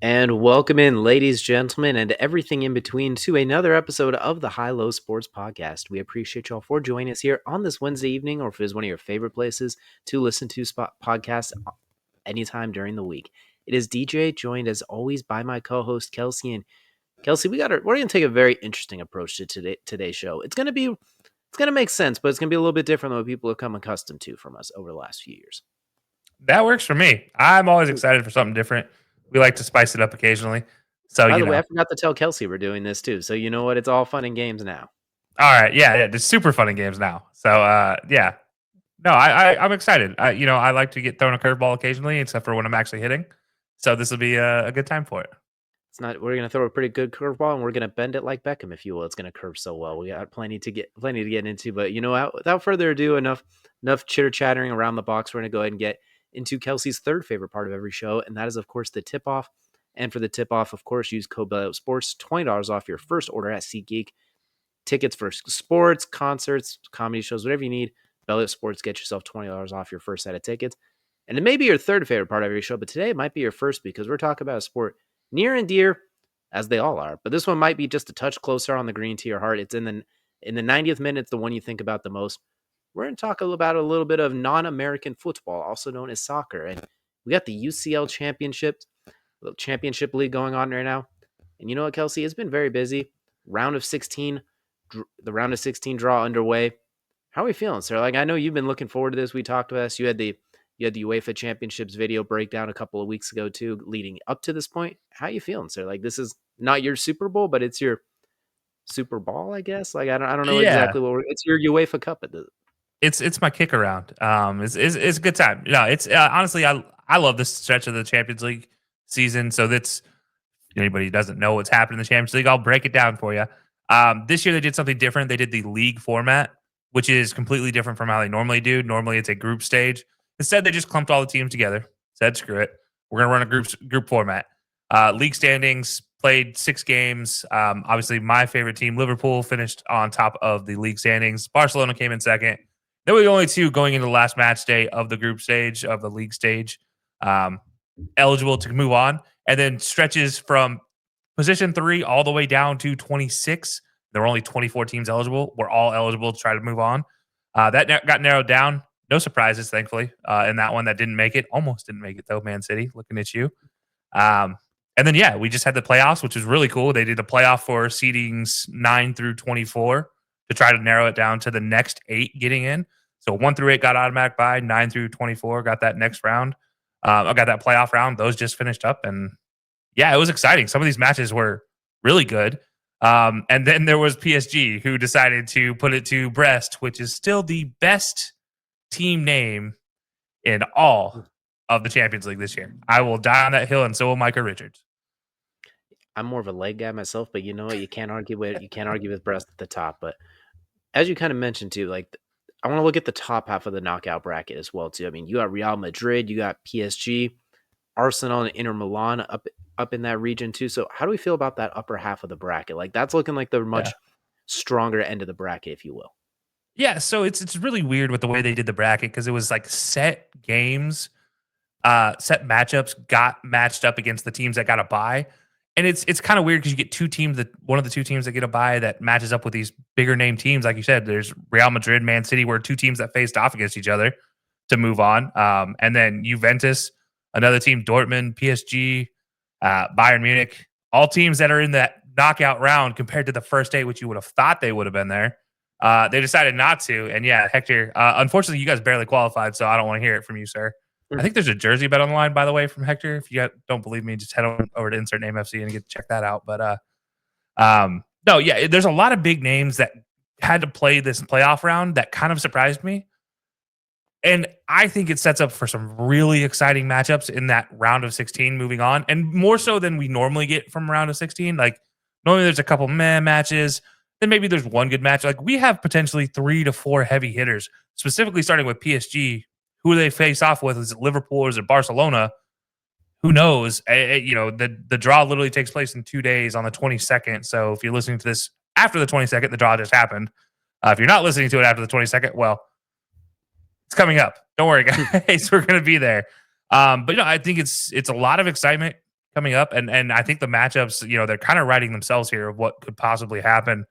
And welcome in, ladies, gentlemen, and everything in between to another episode of the High Low Sports Podcast. We appreciate y'all for joining us here on this Wednesday evening, or if it is one of your favorite places to listen to podcasts anytime during the week. It is DJ, joined as always by my co-host Kelcey. And Kelcey, we're going to take a very interesting approach to today's show. It's going to make sense, but it's going to be a little bit different than what people have come accustomed to from us over the last few years. That works for me. I'm always excited for something different. We like to spice it up occasionally. So, By the way, I forgot to tell Kelcey we're doing this too. So you know what? It's all fun and games now. All right. Yeah. It's super fun in games now. So, yeah. No, I'm excited. I like to get thrown a curveball occasionally, except for when I'm actually hitting. So this will be a good time for it. It's not. We're gonna throw a pretty good curveball, and we're gonna bend it like Beckham, if you will. It's gonna curve so well. We got plenty to get into. But without further ado, enough chitter chattering around the box. We're gonna go ahead and get into Kelcey's third favorite part of every show, and that is, of course, the tip off. And for the tip off, of course, use code Bellow Sports, $20 off your first order at SeatGeek. Tickets for sports, concerts, comedy shows, whatever you need. Bellow Sports, get yourself $20 off your first set of tickets. And it may be your third favorite part of every show, but today it might be your first because we're talking about a sport near and dear, as they all are. But this one might be just a touch closer on the green to your heart. It's in the 90th minute. It's the one you think about the most. We're going to talk about a little bit of non-American football, also known as soccer. And we got the UCL championship league going on right now. And you know what, Kelcey? It's been very busy. The round of 16 draw underway. How are we feeling, sir? Like, I know you've been looking forward to this. We talked about this. You had the UEFA Championships video breakdown a couple of weeks ago too, leading up to this point. How are you feeling, sir? Like, this is not your Super Bowl, but it's your Super Bowl, I guess. Like, I don't know exactly it's your UEFA Cup at the. It's my kick around. It's a good time. It's honestly I love this stretch of the Champions League season. So that's anybody who doesn't know what's happened in the Champions League, I'll break it down for you. This year they did something different. They did the league format, which is completely different from how they normally do. Normally it's a group stage. Instead, they just clumped all the teams together. Said, screw it. We're going to run a group format. League standings, played 6 games. Obviously, my favorite team, Liverpool, finished on top of the league standings. Barcelona came in second. They were the only two going into the last match day of the group stage, of the league stage, eligible to move on. And then stretches from position 3 all the way down to 26. There were only 24 teams eligible. We're all eligible to try to move on. That got narrowed down. No surprises, thankfully, in that one that didn't make it. Almost didn't make it, though, Man City, looking at you. And then, we just had the playoffs, which was really cool. They did a playoff for seedings 9 through 24 to try to narrow it down to the next 8 getting in. So 1 through 8 got automatic bye, 9 through 24 got that next round. I got that playoff round. Those just finished up. And, it was exciting. Some of these matches were really good. And then there was PSG, who decided to put it to Brest, which is still the best team name in all of the Champions League this year. I will die on that hill, and so will Micah Richards. I'm more of a leg guy myself, but you know what? You can't argue with Brest at the top. But as you kind of mentioned too, like, I want to look at the top half of the knockout bracket as well too. I mean, you got Real Madrid, you got PSG, Arsenal, and Inter Milan up in that region too. So how do we feel about that upper half of the bracket? Like, that's looking like the much stronger end of the bracket, if you will. Yeah, so it's really weird with the way they did the bracket, because it was like set games, set matchups got matched up against the teams that got a bye. And it's kind of weird because you get two teams, that one of the two teams that get a bye that matches up with these bigger name teams. Like you said, there's Real Madrid, Man City, were two teams that faced off against each other to move on. And then Juventus, another team, Dortmund, PSG, Bayern Munich, all teams that are in that knockout round compared to the first 8, which you would have thought they would have been there. They decided not to. And Hector, unfortunately, you guys barely qualified, so I don't want to hear it from you, sir. I think there's a jersey bet on the line, by the way, from Hector. If you don't believe me, just head over to Insert Name FC and get to check that out. But there's a lot of big names that had to play this playoff round that kind of surprised me. And I think it sets up for some really exciting matchups in that round of 16 moving on, and more so than we normally get from round of 16. Like, normally there's a couple matches, then maybe there's one good match. Like, we have potentially 3 to 4 heavy hitters, specifically starting with PSG. Who they face off with, is it Liverpool or is it Barcelona? Who knows? The draw literally takes place in 2 days on the 22nd. So if you're listening to this after the 22nd, the draw just happened. If you're not listening to it after the 22nd, well, it's coming up. Don't worry, guys. We're going to be there. But I think it's a lot of excitement. coming up, and I think the matchups, they're kind of writing themselves here of what could possibly happen.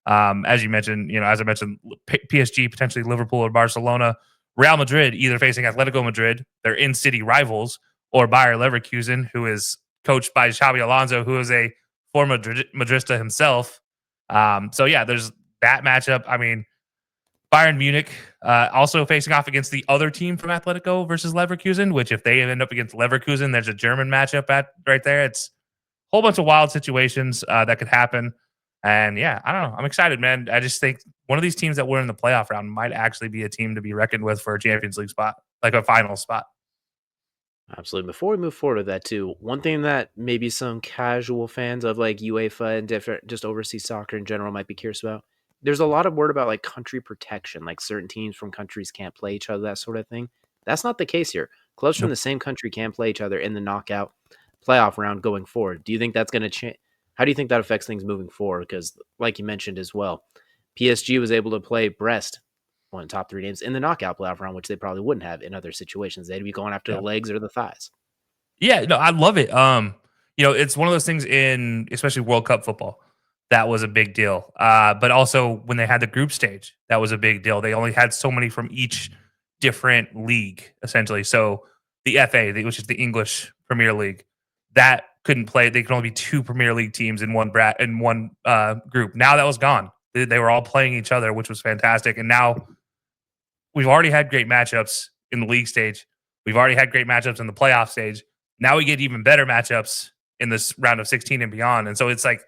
As you mentioned, as I mentioned, PSG potentially Liverpool or Barcelona, Real Madrid either facing Atletico Madrid, their in-city rivals, or Bayer Leverkusen, who is coached by Xabi Alonso, who is a former Madrista himself. So yeah, there's that matchup. I mean, Bayern Munich also facing off against the other team from Atletico versus Leverkusen, which if they end up against Leverkusen, there's a German matchup at right there. It's a whole bunch of wild situations that could happen. And yeah, I don't know. I'm excited, man. I just think one of these teams that were in the playoff round might actually be a team to be reckoned with for a Champions League spot, like a final spot. Absolutely. Before we move forward with that too, one thing that maybe some casual fans of like UEFA and different just overseas soccer in general might be curious about. There's a lot of word about like country protection, like certain teams from countries can't play each other, that sort of thing. That's not the case here. Clubs from Nope. the same country can play each other in the knockout playoff round going forward. Do you think that's going to change? How do you think that affects things moving forward? Because, like you mentioned as well, PSG was able to play Brest, one of the top three names, in the knockout playoff round, which they probably wouldn't have in other situations. They'd be going after the Yeah. legs or the thighs. Yeah, no, I love it. It's one of those things in especially World Cup football that was a big deal. But also when they had the group stage, that was a big deal. They only had so many from each different league, essentially. So the FA, which is the English Premier League, that couldn't play. They could only be two Premier League teams in one group. Now that was gone. They were all playing each other, which was fantastic. And now we've already had great matchups in the league stage. We've already had great matchups in the playoff stage. Now we get even better matchups in this round of 16 and beyond. And so it's like,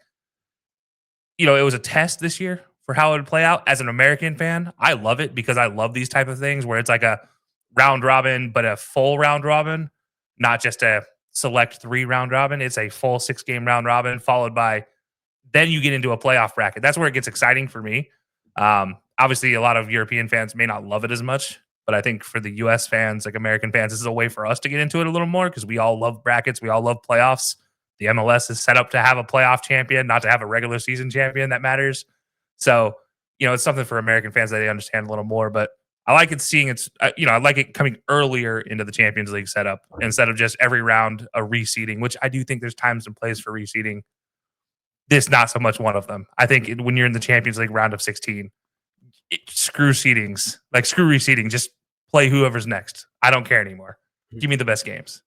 it was a test this year for how it would play out. As an American fan, I love it because I love these type of things where it's like a round robin, but a full round robin, not just a select 3 round robin. It's a full 6 game round robin followed by then you get into a playoff bracket. That's where it gets exciting for me. Obviously, a lot of European fans may not love it as much, but I think for the US fans, like American fans, this is a way for us to get into it a little more because we all love brackets. We all love playoffs. The MLS is set up to have a playoff champion, not to have a regular season champion that matters. So, it's something for American fans that they understand a little more. But I like it seeing I like it coming earlier into the Champions League setup instead of just every round a reseeding, which I do think there's times and places for reseeding. This not so much one of them. I think when you're in the Champions League round of 16, screw seedings, like screw reseeding. Just play whoever's next. I don't care anymore. Give me the best games.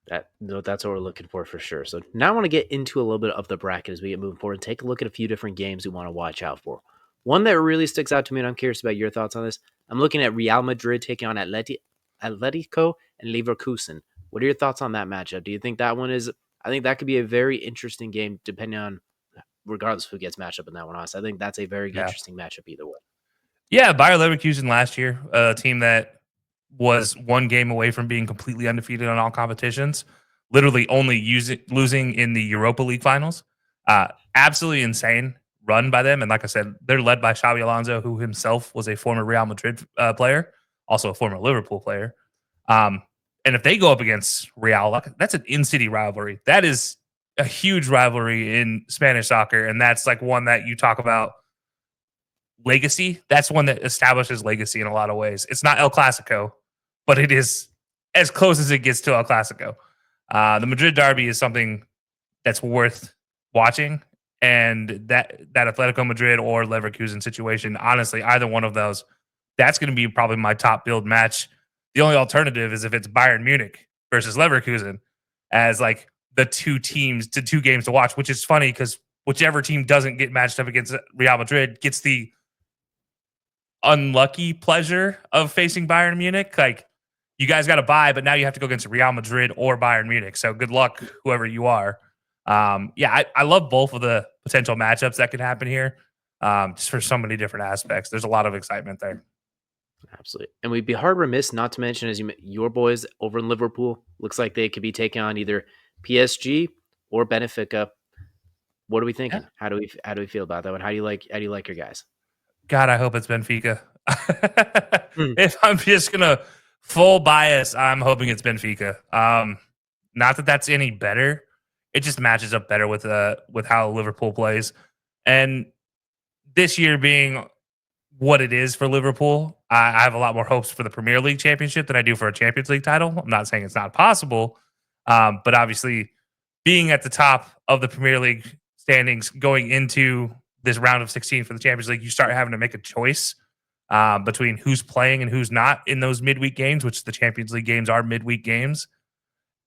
That's what we're looking for sure. So now I want to get into a little bit of the bracket as we get moving forward and take a look at a few different games we want to watch out for. One that really sticks out to me, and I'm curious about your thoughts on this. I'm looking at Real Madrid taking on Atletico and Leverkusen. What are your thoughts on that matchup? Do you think that one is? I think that could be a very interesting game, depending on regardless of who gets matched up in that one. Honestly, I think that's a very Yeah. interesting matchup either way. Yeah. Bayer Leverkusen last year, a team that was 1 game away from being completely undefeated on all competitions, literally only losing in the Europa League finals. Absolutely insane run by them. And like I said, they're led by Xabi Alonso, who himself was a former Real Madrid player, also a former Liverpool player. And if they go up against Real, that's an in-city rivalry. That is a huge rivalry in Spanish soccer. And that's like one that you talk about legacy. That's one that establishes legacy in a lot of ways. It's not El Clasico, but it is as close as it gets to El Clasico. The Madrid derby is something that's worth watching, and that Atletico Madrid or Leverkusen situation, honestly, either one of those, that's going to be probably my top build match. The only alternative is if it's Bayern Munich versus Leverkusen as like the 2 games to watch, which is funny because whichever team doesn't get matched up against Real Madrid gets the unlucky pleasure of facing Bayern Munich. Like, you guys got to buy, but now you have to go against Real Madrid or Bayern Munich. So good luck, whoever you are. I love both of the potential matchups that could happen here. Just for so many different aspects. There's a lot of excitement there. Absolutely. And we'd be hard remiss not to mention, as your boys over in Liverpool, looks like they could be taking on either PSG or Benfica. What are we thinking? Yeah. How do we feel about that one? How do you like your guys? God, I hope it's Benfica. Hmm. If I'm just gonna full bias, I'm hoping it's Benfica. Not that that's any better. It just matches up better with how Liverpool plays. And this year being what it is for Liverpool, I have a lot more hopes for the Premier League championship than I do for a Champions League title. I'm not saying it's not possible, but obviously being at the top of the Premier League standings going into this round of 16 for the Champions League, you start having to make a choice between who's playing and who's not in those midweek games, which the Champions League games are midweek games.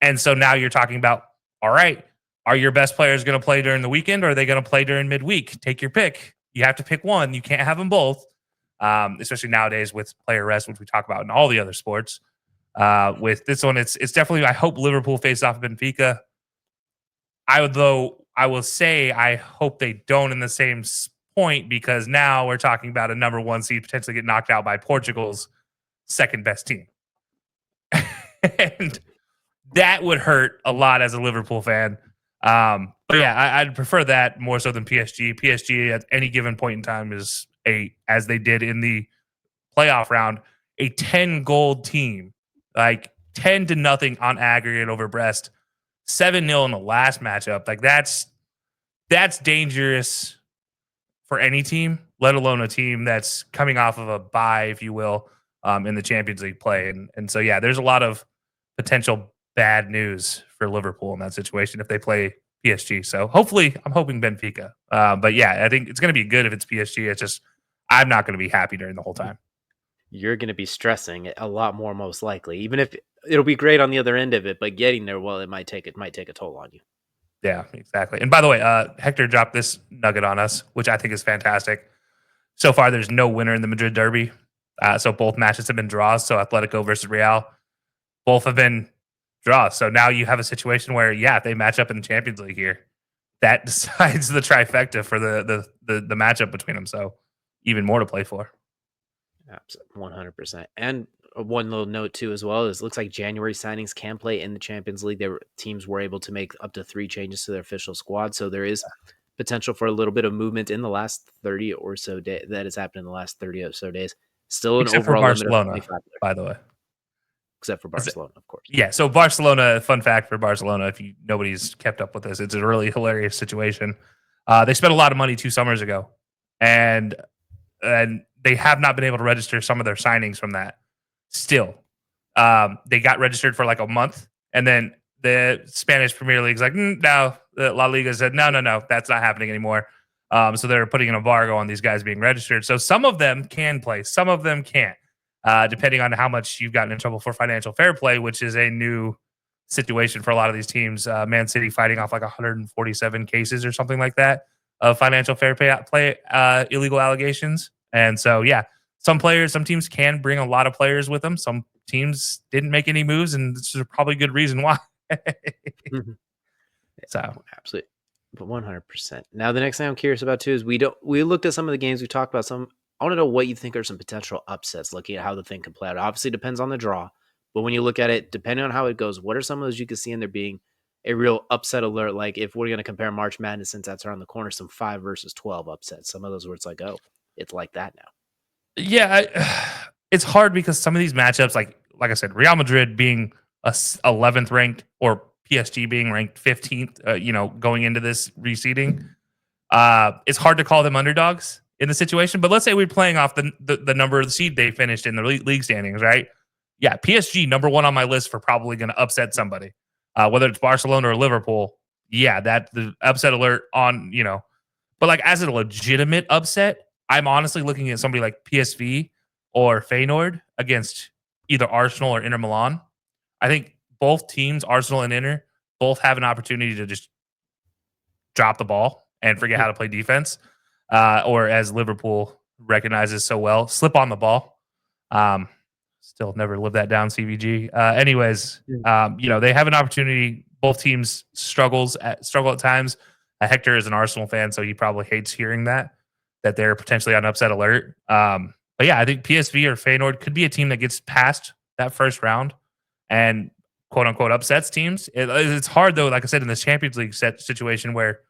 And so now you're talking about, all right, are your best players going to play during the weekend or are they going to play during midweek? Take your pick. You have to pick one. You can't have them both, especially nowadays with player rest, which we talk about in all the other sports. With this one, it's definitely, I hope Liverpool face off Benfica. I will say I hope they don't in the same point because now we're talking about a number one seed potentially get knocked out by Portugal's second best team. And that would hurt a lot as a Liverpool fan. But yeah, I'd prefer that more so than PSG. PSG at any given point in time is as they did in the playoff round, a 10-goal team, like 10-0 on aggregate over Brest, 7-0 in the last matchup. Like that's dangerous for any team, let alone a team that's coming off of a bye, if you will, in the Champions League play. And so yeah, there's a lot of potential bad news for Liverpool in that situation if they play PSG. So hopefully, I'm hoping Benfica. But yeah, I think it's going to be good if it's PSG. It's just I'm not going to be happy during the whole time. You're going to be stressing a lot more, most likely. Even if it'll be great on the other end of it, but getting there, well, it might take a toll on you. Yeah, exactly. And by the way, Hector dropped this nugget on us, which I think is fantastic. So far, there's no winner in the Madrid derby. So both matches have been draws. So Atletico versus Real, both have been draws. So now you have a situation where, yeah, if they match up in the Champions League here, that decides the trifecta for the matchup between them. So even more to play for. Absolutely, 100%. And one little note too, as well, is it looks like January signings can play in the Champions League. Teams were able to make up to 3 changes to their official squad, so there is potential for a little bit of movement in the last 30 or so days. That has happened in the last 30 or so days. Still an Except overall for limit of Barcelona, 25 by the way. Except for Barcelona, of course. Yeah, so Barcelona, fun fact for Barcelona, if nobody's kept up with this, it's a really hilarious situation. They spent a lot of money 2 summers ago, and they have not been able to register some of their signings from that. Still, they got registered for like a month, and then the Spanish Premier League's like, no. The La Liga said, no, that's not happening anymore. So they're putting an embargo on these guys being registered. So some of them can play, some of them can't, depending on how much you've gotten in trouble for financial fair play, which is a new situation for a lot of these teams. Man City fighting off like 147 cases or something like that of financial fair play illegal allegations. And so, yeah, some teams can bring a lot of players with them. Some teams didn't make any moves, and this is probably a good reason why. So absolutely, but 100%. Now, the next thing I'm curious about too is we looked at some of the games we talked about. I want to know what you think are some potential upsets, looking at how the thing can play out. It obviously depends on the draw, but when you look at it, depending on how it goes, what are some of those you can see in there being a real upset alert? Like if we're going to compare March Madness, since that's around the corner, some 5 versus 12 upsets. Some of those where it's like, oh, it's like that now. Yeah, it's hard because some of these matchups, like I said, Real Madrid being 11th ranked or PSG being ranked 15th, going into this reseeding, it's hard to call them underdogs in the situation. But let's say we're playing off the number of the seed they finished in the league standings, right? Yeah, PSG number 1 on my list for probably going to upset somebody, whether it's Barcelona or Liverpool. Yeah, that the upset alert on, but like as a legitimate upset, I'm honestly looking at somebody like PSV or Feyenoord against either Arsenal or Inter Milan. I think both teams, Arsenal and Inter, both have an opportunity to just drop the ball and forget how to play defense, or as Liverpool recognizes so well, slip on the ball. Still never lived that down, CVG. Anyways, they have an opportunity. Both teams struggle at times. Hector is an Arsenal fan, so he probably hates hearing that they're potentially on upset alert. But yeah, I think PSV or Feyenoord could be a team that gets past that first round and quote unquote upsets teams. It's hard though, like I said, in this Champions League situation where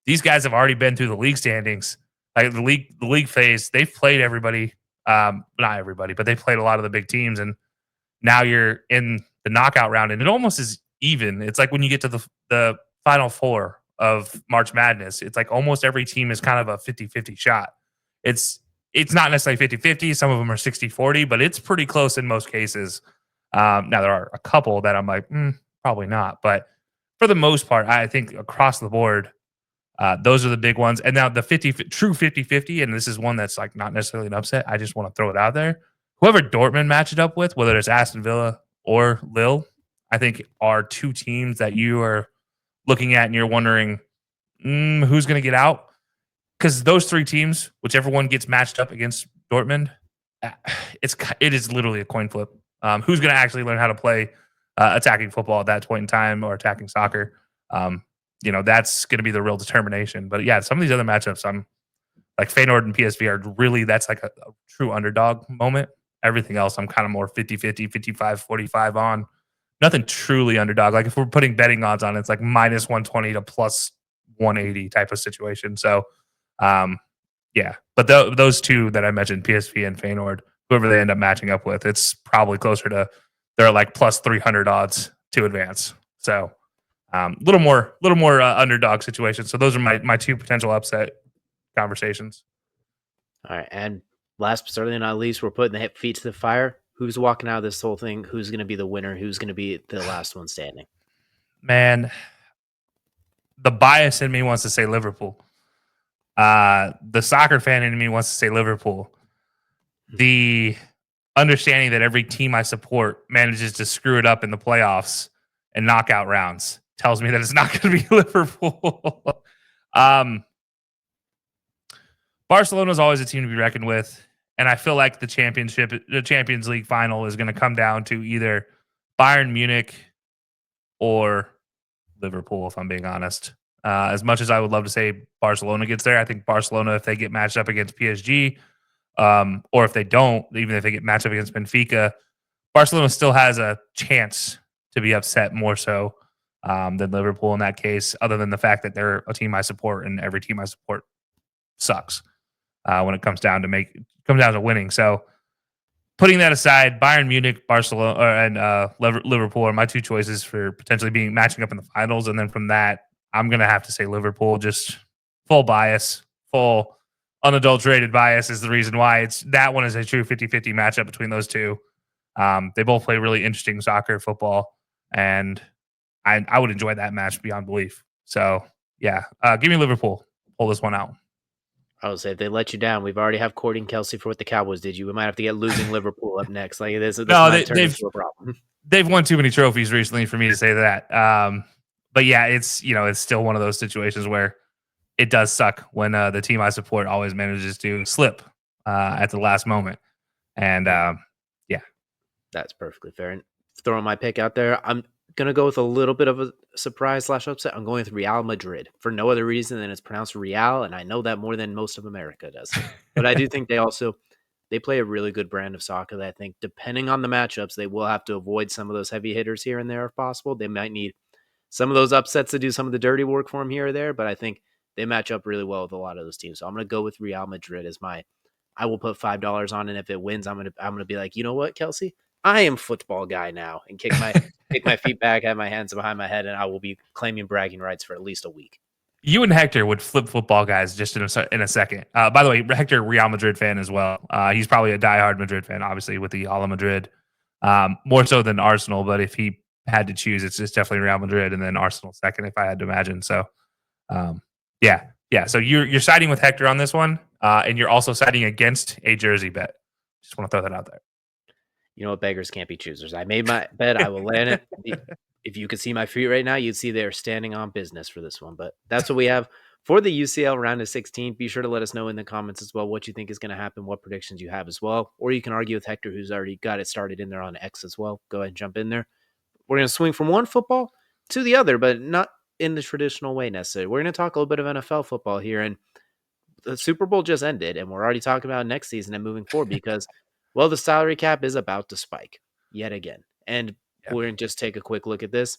these guys have already been through the league standings, like the league phase. They've played everybody, not everybody, but they played a lot of the big teams, and now you're in the knockout round, and it almost is even. It's like when you get to the Final Four of March Madness, it's like almost every team is kind of a 50-50 shot. It's not necessarily 50-50. Some of them are 60-40, but it's pretty close in most cases. Now, there are a couple that I'm like, probably not. But for the most part, I think across the board, those are the big ones. And now the true 50-50, and this is one that's like not necessarily an upset. I just want to throw it out there. Whoever Dortmund match it up with, whether it's Aston Villa or Lille, I think are two teams that you are looking at and you're wondering who's going to get out. Because those three teams, whichever one gets matched up against Dortmund, uh, it is literally a coin flip. Who's going to actually learn how to play attacking football at that point in time or attacking soccer? Um, that's going to be the real determination. But yeah, some of these other matchups, I'm like Feyenoord and PSV are really, that's like a true underdog moment. Everything else, I'm kind of more 50-50, 55-45 on. Nothing truly underdog. Like if we're putting betting odds on it, it's like minus 120 to plus 180 type of situation. So, um, yeah. But those two that I mentioned, PSV and Feyenoord, whoever they end up matching up with, it's probably closer to they're like plus 300 odds to advance. So, little more underdog situation. So those are my two potential upset conversations. All right, and last but certainly not least, we're putting the feet to the fire. Who's walking out of this whole thing? Who's going to be the winner? Who's going to be the last one standing? Man, the bias in me wants to say Liverpool. The soccer fan in me wants to say Liverpool. The understanding that every team I support manages to screw it up in the playoffs and knockout rounds tells me that it's not going to be Liverpool. um, Barcelona is always a team to be reckoned with, and I feel like the Champions League final is going to come down to either Bayern Munich or Liverpool, if I'm being honest. As much as I would love to say Barcelona gets there, I think Barcelona, if they get matched up against PSG, or if they don't, even if they get matched up against Benfica, Barcelona still has a chance to be upset more so than Liverpool in that case, other than the fact that they're a team I support and every team I support sucks when it comes down to winning. So putting that aside, Bayern Munich, Barcelona, and Liverpool are my two choices for potentially being matching up in the finals. And then from that, I'm going to have to say Liverpool. Just full bias, full unadulterated bias is the reason why that one is a true 50-50 matchup between those two. They both play really interesting soccer, football, and I would enjoy that match beyond belief. So yeah, give me Liverpool. Pull this one out. I would say if they let you down, we've already have Cordy and Kelcey for what the Cowboys did you. We might have to get losing Liverpool up next. Like this No, might turn into a problem. They've won too many trophies recently for me to say that. But yeah, it's still one of those situations where it does suck when the team I support always manages to slip at the last moment. And yeah, that's perfectly fair. And throwing my pick out there, I'm gonna go with a little bit of a surprise / upset. I'm going with Real Madrid for no other reason than it's pronounced Real, and I know that more than most of America does. But I do think they play a really good brand of soccer that I think, depending on the matchups, they will have to avoid some of those heavy hitters here and there if possible. They might need some of those upsets to do some of the dirty work for them here or there, but I think they match up really well with a lot of those teams. So I'm going to go with Real Madrid as I will put $5 on, and if it wins, I'm gonna be like, you know what, Kelcey, I am football guy now, and kick my feet back, have my hands behind my head, and I will be claiming bragging rights for at least a week. You and Hector would flip football guys just in a second. By the way, Hector, Real Madrid fan as well. He's probably a diehard Madrid fan, obviously, with the Ala Madrid. More so than Arsenal, but if he had to choose, it's just definitely Real Madrid and then Arsenal second, if I had to imagine. So, yeah. So you're siding with Hector on this one, and you're also siding against a jersey bet. Just want to throw that out there. You know what? Beggars can't be choosers. I made my bet. I will land it. If you could see my feet right now, you'd see they're standing on business for this one. But that's what we have for the UCL round of 16. Be sure to let us know in the comments as well what you think is going to happen, what predictions you have as well. Or you can argue with Hector, who's already got it started in there on X as well. Go ahead and jump in there. We're going to swing from one football to the other, but not in the traditional way necessarily. We're going to talk a little bit of NFL football here. And the Super Bowl just ended, and we're already talking about next season and moving forward because, well, the salary cap is about to spike yet again. And we're going to just take a quick look at this.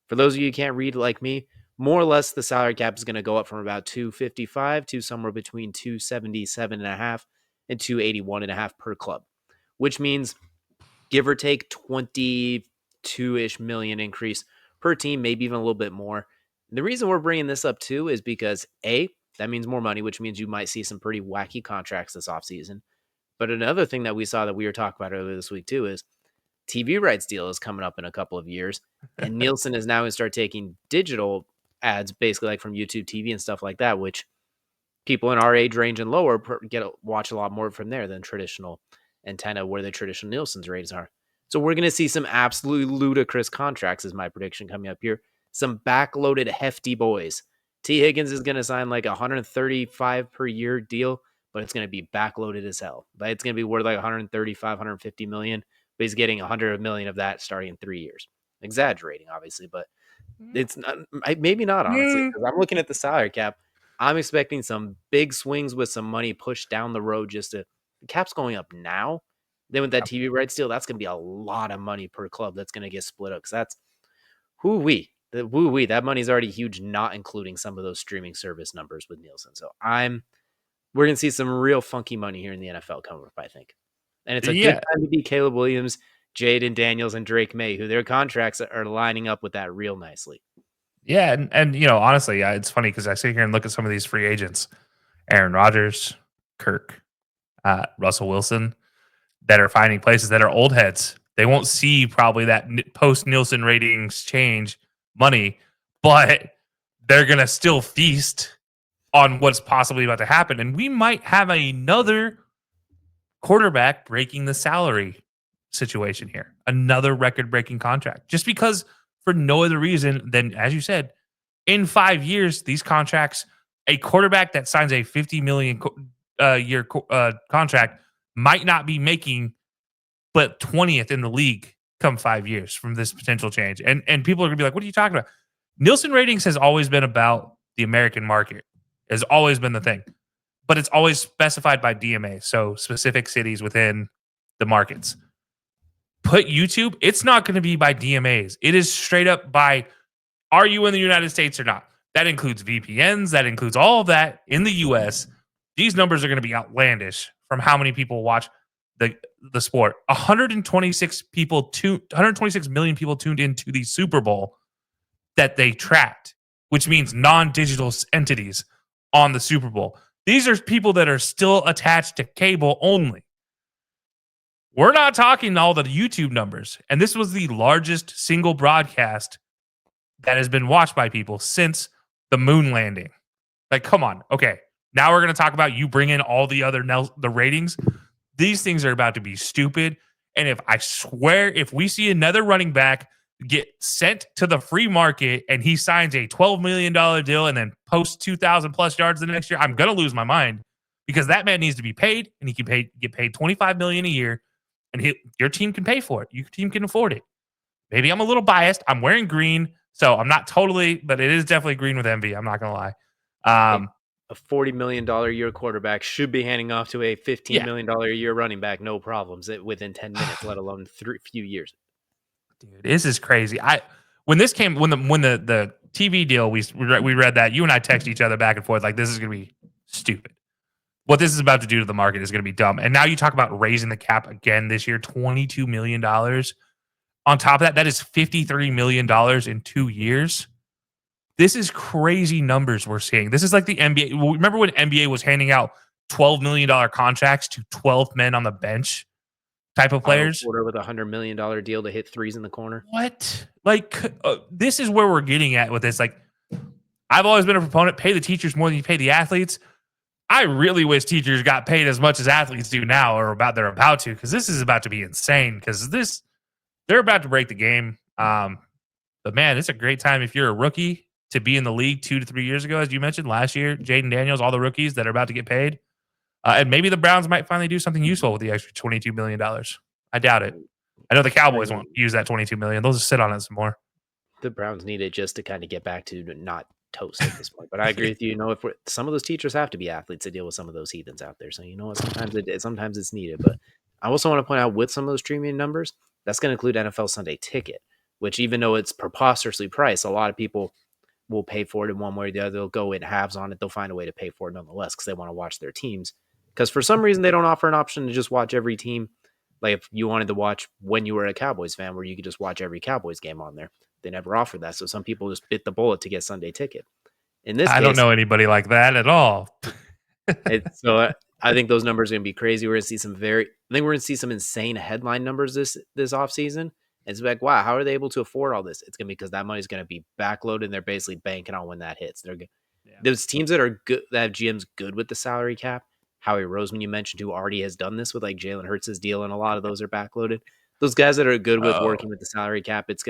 For those of you who can't read like me, more or less the salary cap is going to go up from about 255 to somewhere between 277.5 and 281.5 per club, which means give or take 22-ish million increase per team, maybe even a little bit more. And the reason we're bringing this up too is because A, that means more money, which means you might see some pretty wacky contracts this offseason. But another thing that we saw that we were talking about earlier this week too is TV rights deal is coming up in a couple of years, and Nielsen is now going to start taking digital ads, basically like from YouTube TV and stuff like that, which people in our age range and lower watch a lot more from there than traditional antenna where the traditional Nielsen's ratings are. So we're going to see some absolutely ludicrous contracts, is my prediction coming up here. Some backloaded hefty boys. T. Higgins is going to sign like 135 per year deal, but it's going to be backloaded as hell. But it's going to be worth like 135, 150 million, but he's getting 100 million of that starting in 3 years. Exaggerating, obviously, but it's not, maybe not, honestly, Mm. because I'm looking at the salary cap. I'm expecting some big swings with some money pushed down the road. The cap's going up now. Then with that TV rights deal, that's going to be a lot of money per club that's going to get split up, because that's that money's already huge, not including some of those streaming service numbers with Nielsen. So we're going to see some real funky money here in the NFL coming up, I think. And it's a good Yeah. time to be Caleb Williams, Jaden Daniels, and Drake May, who their contracts are lining up with that real nicely. Yeah. And honestly, it's funny because I sit here and look at some of these free agents, Aaron Rodgers, Kirk, Russell Wilson, that are finding places that are old heads. They won't see probably that post Nielsen ratings change money, but they're going to still feast on what's possibly about to happen. And we might have another quarterback breaking the salary situation here, another record breaking contract, just because for no other reason than, as you said, in 5 years, these contracts, a quarterback that signs a 50 million year contract might not be making but 20th in the league come 5 years from this potential change. And people are going to be like, what are you talking about? Nielsen ratings has always been about the American market, has always been the thing, but it's always specified by DMA, so specific cities within the markets. Put YouTube, it's not going to be by DMAs. It is straight up by, are you in the United States or not? That includes VPNs, that includes all of that in the US. These numbers are going to be outlandish from how many people watch the sport. 126 million people tuned into the Super Bowl that they tracked, which means non-digital entities on the Super Bowl. These are people that are still attached to cable only. We're not talking all the YouTube numbers. And this was the largest single broadcast that has been watched by people since the moon landing. Like, come on. Okay. Now we're going to talk about you bring in all the other the ratings. These things are about to be stupid. And if we see another running back get sent to the free market and he signs a $12 million deal and then posts 2,000 plus yards the next year, I'm going to lose my mind, because that man needs to be paid, and he can get paid $25 million a year, and your team can pay for it. Your team can afford it. Maybe I'm a little biased. I'm wearing green, so I'm not totally, but it is definitely green with envy. I'm not going to lie. A $40 million a year quarterback should be handing off to a $15 million a year running back, no problems, within 10 minutes, let alone few years. Dude, this is crazy. When the TV deal, we read that, you and I text each other back and forth like, this is going to be stupid. What this is about to do to the market is going to be dumb. And now you talk about raising the cap again this year, $22 million. On top of that, that is $53 million in 2 years. This is crazy numbers we're seeing. This is like the NBA. Remember when NBA was handing out $12 million contracts to 12 men on the bench type of players? With a $100 million deal to hit threes in the corner. What? Like, this is where we're getting at with this. Like, I've always been a proponent, pay the teachers more than you pay the athletes. I really wish teachers got paid as much as athletes do now, or they're about to, because this is about to be insane, because they're about to break the game. But man, it's a great time if you're a rookie to be in the league 2 to 3 years ago, as you mentioned last year, Jaden Daniels, all the rookies that are about to get paid. And maybe the Browns might finally do something useful with the extra $22 million. I doubt it. I know the Cowboys won't use that $22 million. They'll just sit on it some more. The Browns need it just to kind of get back to not toast at this point. But I agree with you. If some of those teachers have to be athletes to deal with some of those heathens out there. So you know what? Sometimes it's needed. But I also want to point out, with some of those streaming numbers, that's going to include NFL Sunday Ticket, which, even though it's preposterously priced, a lot of people will pay for it in one way or the other. They'll go in halves on it. They'll find a way to pay for it nonetheless, because they want to watch their teams. Because for some reason, they don't offer an option to just watch every team. Like if you wanted to watch when you were a Cowboys fan, where you could just watch every Cowboys game on there. They never offered that. So some people just bit the bullet to get Sunday Ticket. In this case, I don't know anybody like that at all. I think those numbers are going to be crazy. We're going to see I think we're going to see some insane headline numbers this offseason. And it's like, wow, how are they able to afford all this? It's going to be because that money's going to be backloaded and they're basically banking on when that hits. Yeah. Those teams that are good, that have GMs good with the salary cap. Howie Roseman, you mentioned, who already has done this with like Jalen Hurts' deal, and a lot of those are backloaded. Those guys that are good with Oh, working with the salary cap, it's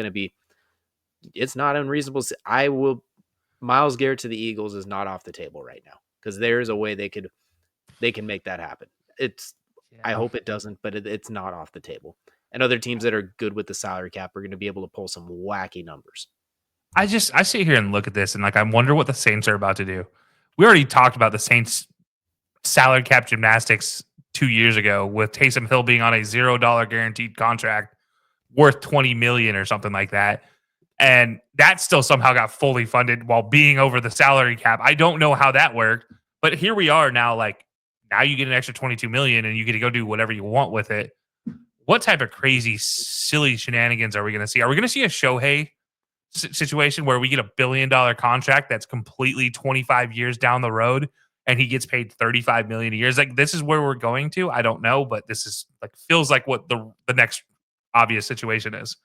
not unreasonable. Miles Garrett to the Eagles is not off the table right now because there is a way they can make that happen. I yeah. hope it doesn't, but it's not off the table. And other teams that are good with the salary cap are going to be able to pull some wacky numbers. I sit here and look at this and like I wonder what the Saints are about to do. We already talked about the Saints salary cap gymnastics 2 years ago with Taysom Hill being on a $0 guaranteed contract worth 20 million or something like that. And that still somehow got fully funded while being over the salary cap. I don't know how that worked, but here we are now. Like now, you get an extra 22 million, and you get to go do whatever you want with it. What type of crazy, silly shenanigans are we going to see? Are we going to see a Shohei situation where we get $1 billion contract that's completely 25 years down the road, and he gets paid 35 million a year? It's like this is where we're going to. I don't know, but this is like feels like what the next obvious situation is.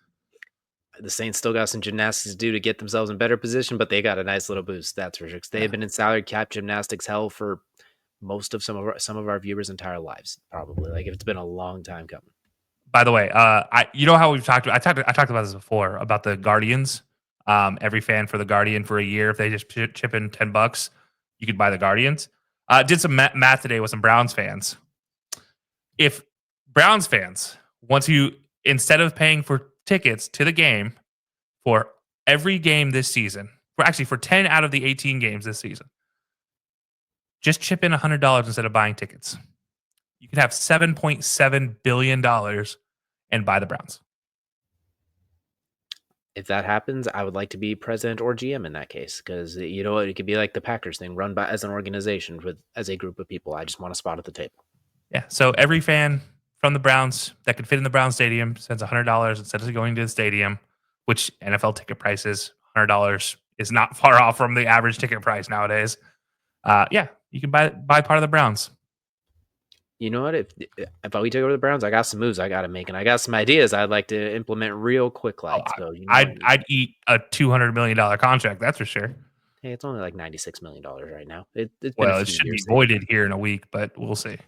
The Saints still got some gymnastics to do to get themselves in better position, but they got a nice little boost. That's for sure. They have Yeah. been in salary cap gymnastics hell for most of some of our viewers' entire lives, probably. Like if it's been a long time coming. By the way, I you know how we've talked. I talked about this before about the Guardians. Every fan for the Guardian for a year, if they just chip in $10, you could buy the Guardians. Did some math today with some Browns fans. If Browns fans want to, instead of paying for tickets to the game for every game this season, for 10 out of the 18 games this season, just chip in $100 instead of buying tickets. You could have $7.7 billion and buy the Browns. If that happens, I would like to be president or GM in that case because you know what, it could be like the Packers thing, run by as an organization as a group of people. I just want a spot at the table. Yeah. So every fan from the Browns that could fit in the Brown Stadium sends $100 instead of going to the stadium, which NFL ticket prices $100 is not far off from the average ticket price nowadays. Yeah, you can buy part of the Browns. You know what? If we take over the Browns, I got some moves I got to make, and I got some ideas I'd like to implement real quick. Oh, Like so, you know what? I'd eat a $200 million contract. That's for sure. Hey, it's only like $96 million right now. It's been a Well, it few should be years. voided here in a week, but we'll see.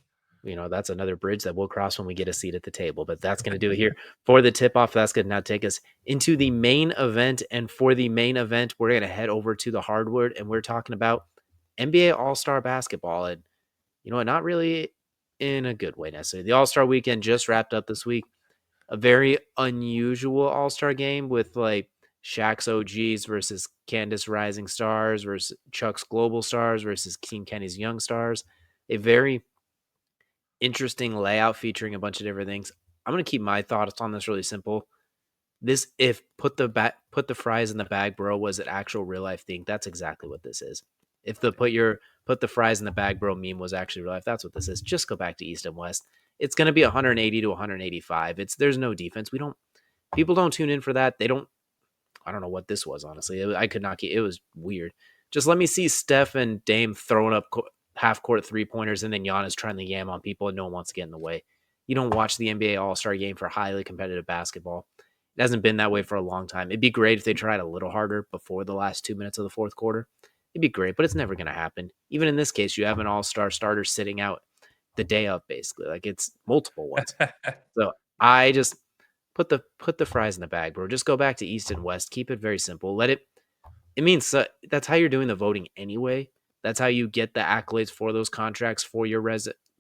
You know, that's another bridge that we'll cross when we get a seat at the table. But that's going to do it here for the tip off. That's going to now take us into the main event. And for the main event, we're going to head over to the hardwood and we're talking about NBA All Star basketball. And you know what? Not really in a good way necessarily. The All Star weekend just wrapped up this week. A very unusual All Star game with like Shaq's OGs versus Candace Rising Stars versus Chuck's Global Stars versus Team Kenny's Young Stars. A very interesting layout featuring a bunch of different things. I'm gonna keep my thoughts on this really simple. This if put the fries in the bag, bro, was an actual real life thing. That's exactly what this is. If the put the fries in the bag, bro meme was actually real life, that's what this is. Just go back to East and West. It's gonna be 180 to 185. There's no defense. People don't tune in for that. I don't know what this was, honestly. I could not get it was weird. Just let me see Steph and Dame throwing up half court 3-pointers and then Giannis trying to yam on people and no one wants to get in the way. You don't watch the NBA All-Star game for highly competitive basketball. It hasn't been that way for a long time. It'd be great if they tried a little harder before the last 2 minutes of the fourth quarter. It'd be great, but it's never going to happen. Even in this case, you have an All-Star starter sitting out the day of, basically. Like it's multiple ones. So I just put the fries in the bag, bro. Just go back to East and West. Keep it very simple. It means that's how you're doing the voting anyway. That's how you get the accolades for those contracts for your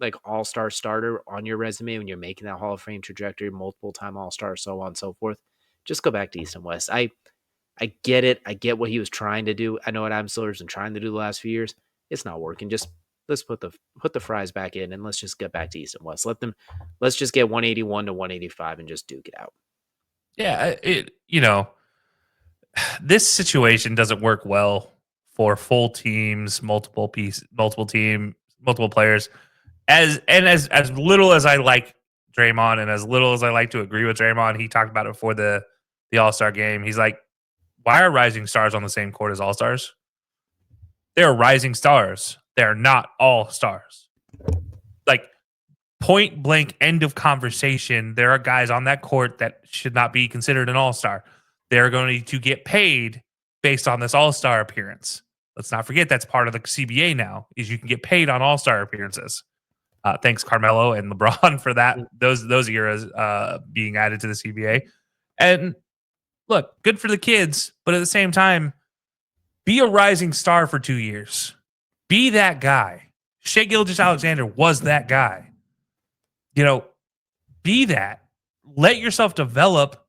like all-star starter on your resume when you're making that Hall of Fame trajectory, multiple time all-star, so on and so forth. Just go back to East and West. I get it. I get what he was trying to do. I know what Adam Silver's been trying to do the last few years. It's not working. Just let's put the fries back in and let's just get back to East and West. Let's just get 181 to 185 and just duke it out. Yeah, this situation doesn't work well for full teams, multiple players. As little as I like Draymond and as little as I like to agree with Draymond, he talked about it before the All-Star game. He's like, why are rising stars on the same court as all-stars? They're rising stars. They're not all stars. point blank end of conversation. There are guys on that court that should not be considered an all-star. They're going to get paid based on this all-star appearance. Let's not forget that's part of the CBA now is you can get paid on all-star appearances. Thanks Carmelo and LeBron for that those eras being added to the CBA. And look, good for the kids, but at the same time, be a rising star for 2 years. Be that guy. Shai Gilgeous-Alexander was that guy. You know, be that. Let yourself develop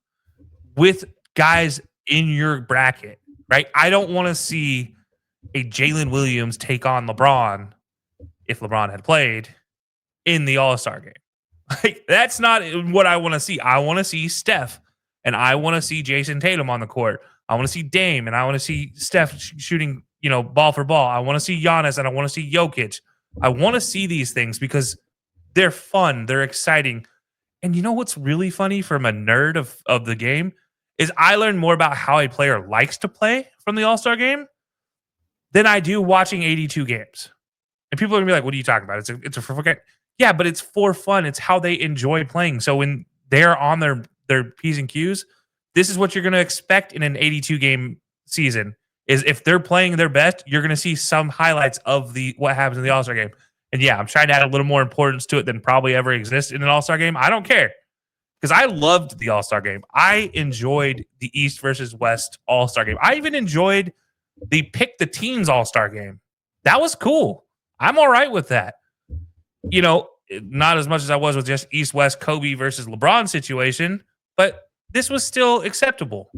with guys in your bracket, right? I don't want to see a Jalen Williams take on LeBron if LeBron had played in the All-Star game. Like, that's not what I want to see. I want to see Steph, and I want to see Jason Tatum on the court. I want to see Dame, and I want to see Steph shooting, ball for ball. I want to see Giannis, and I want to see Jokic. I want to see these things because they're fun. They're exciting. And you know what's really funny from a nerd of the game is I learned more about how a player likes to play from the All-Star game than I do watching 82 games. And people are going to be like, what are you talking about? It's a for fun. Yeah, but it's for fun. It's how they enjoy playing. So when they're on their P's and Q's, this is what you're going to expect in an 82 game season is if they're playing their best, you're going to see some highlights of what happens in the All-Star game. And yeah, I'm trying to add a little more importance to it than probably ever exists in an All-Star game. I don't care because I loved the All-Star game. I enjoyed the East versus West All-Star game. I even enjoyed the pick the teams All-Star game. That was cool. I'm all right with that. Not as much as I was with just East-West Kobe versus LeBron situation, but this was still acceptable.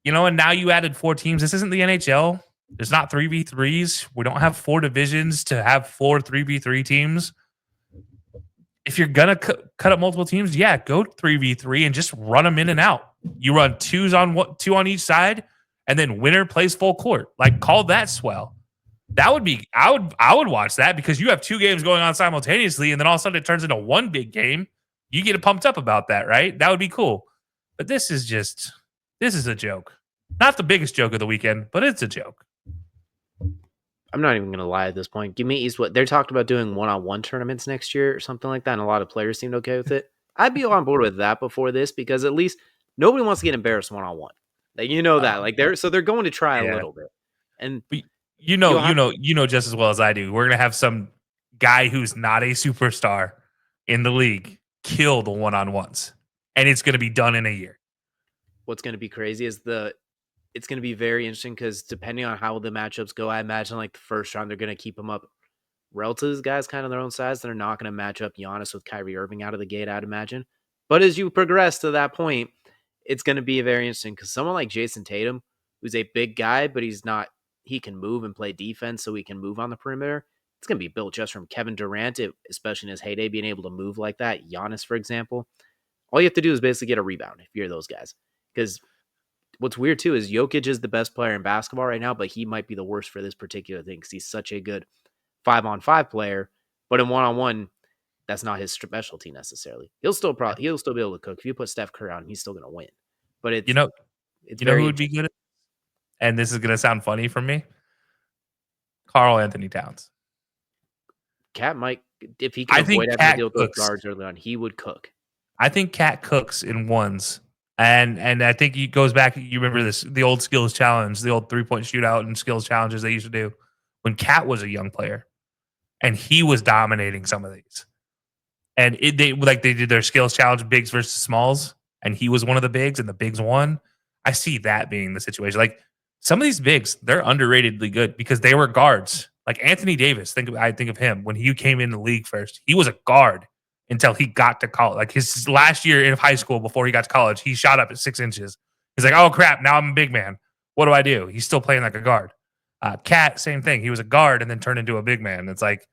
And now you added 4 teams. This isn't the NHL. There's not 3v3s. We don't have 4 divisions to have 4 3v3 teams. If you're going to cut up multiple teams, yeah, go 3v3 and just run them in and out. You run 2 on each side, and then winner plays full court. Like, call that swell. That would be I would watch that because you have 2 games going on simultaneously, and then all of a sudden it turns into one big game. You get pumped up about that, right? That would be cool. But this is a joke. Not the biggest joke of the weekend, but it's a joke. I'm not even going to lie at this point. Give me East-West. They're talking about doing one-on-one tournaments next year or something like that, and a lot of players seemed okay with it. I'd be on board with that before this because at least nobody wants to get embarrassed one-on-one. Like, that. Like, they're going to try a little bit. And you know just as well as I do. We're going to have some guy who's not a superstar in the league kill the one-on-ones, and it's going to be done in a year. What's going to be crazy is it's going to be very interesting because depending on how the matchups go, I imagine like the first round, they're going to keep them up relative guys kind of their own size. They're not going to match up Giannis with Kyrie Irving out of the gate, I'd imagine. But as you progress to that point, it's going to be very interesting because someone like Jason Tatum, who's a big guy, but he can move and play defense so he can move on the perimeter. It's going to be built just from Kevin Durant, especially in his heyday, being able to move like that. Giannis, for example. All you have to do is basically get a rebound if you're those guys. Because what's weird, too, is Jokic is the best player in basketball right now, but he might be the worst for this particular thing because he's such a good 5-on-5 player. But in one-on-one, that's not his specialty necessarily. He'll still be able to cook. If you put Steph Curry on, he's still going to win. But it's who would be good at, and this is going to sound funny for me? Karl Anthony Towns. Cat might, if he can avoid having to deal with those guards early on, he would cook. I think Cat cooks in ones. And I think he goes back, you remember the old skills challenge, the old 3-point shootout and skills challenges they used to do when Cat was a young player. And he was dominating some of these. And they did their skills challenge, bigs versus smalls, and he was one of the bigs, and the bigs won. I see that being the situation. Like, some of these bigs, they're underratedly good because they were guards. Like Anthony Davis, I think of him when he came in the league first. He was a guard until he got to college. Like his last year in high school before he got to college, he shot up at 6 inches. He's like, oh crap, now I'm a big man. What do I do? He's still playing like a guard. Cat, same thing. He was a guard and then turned into a big man. It's like,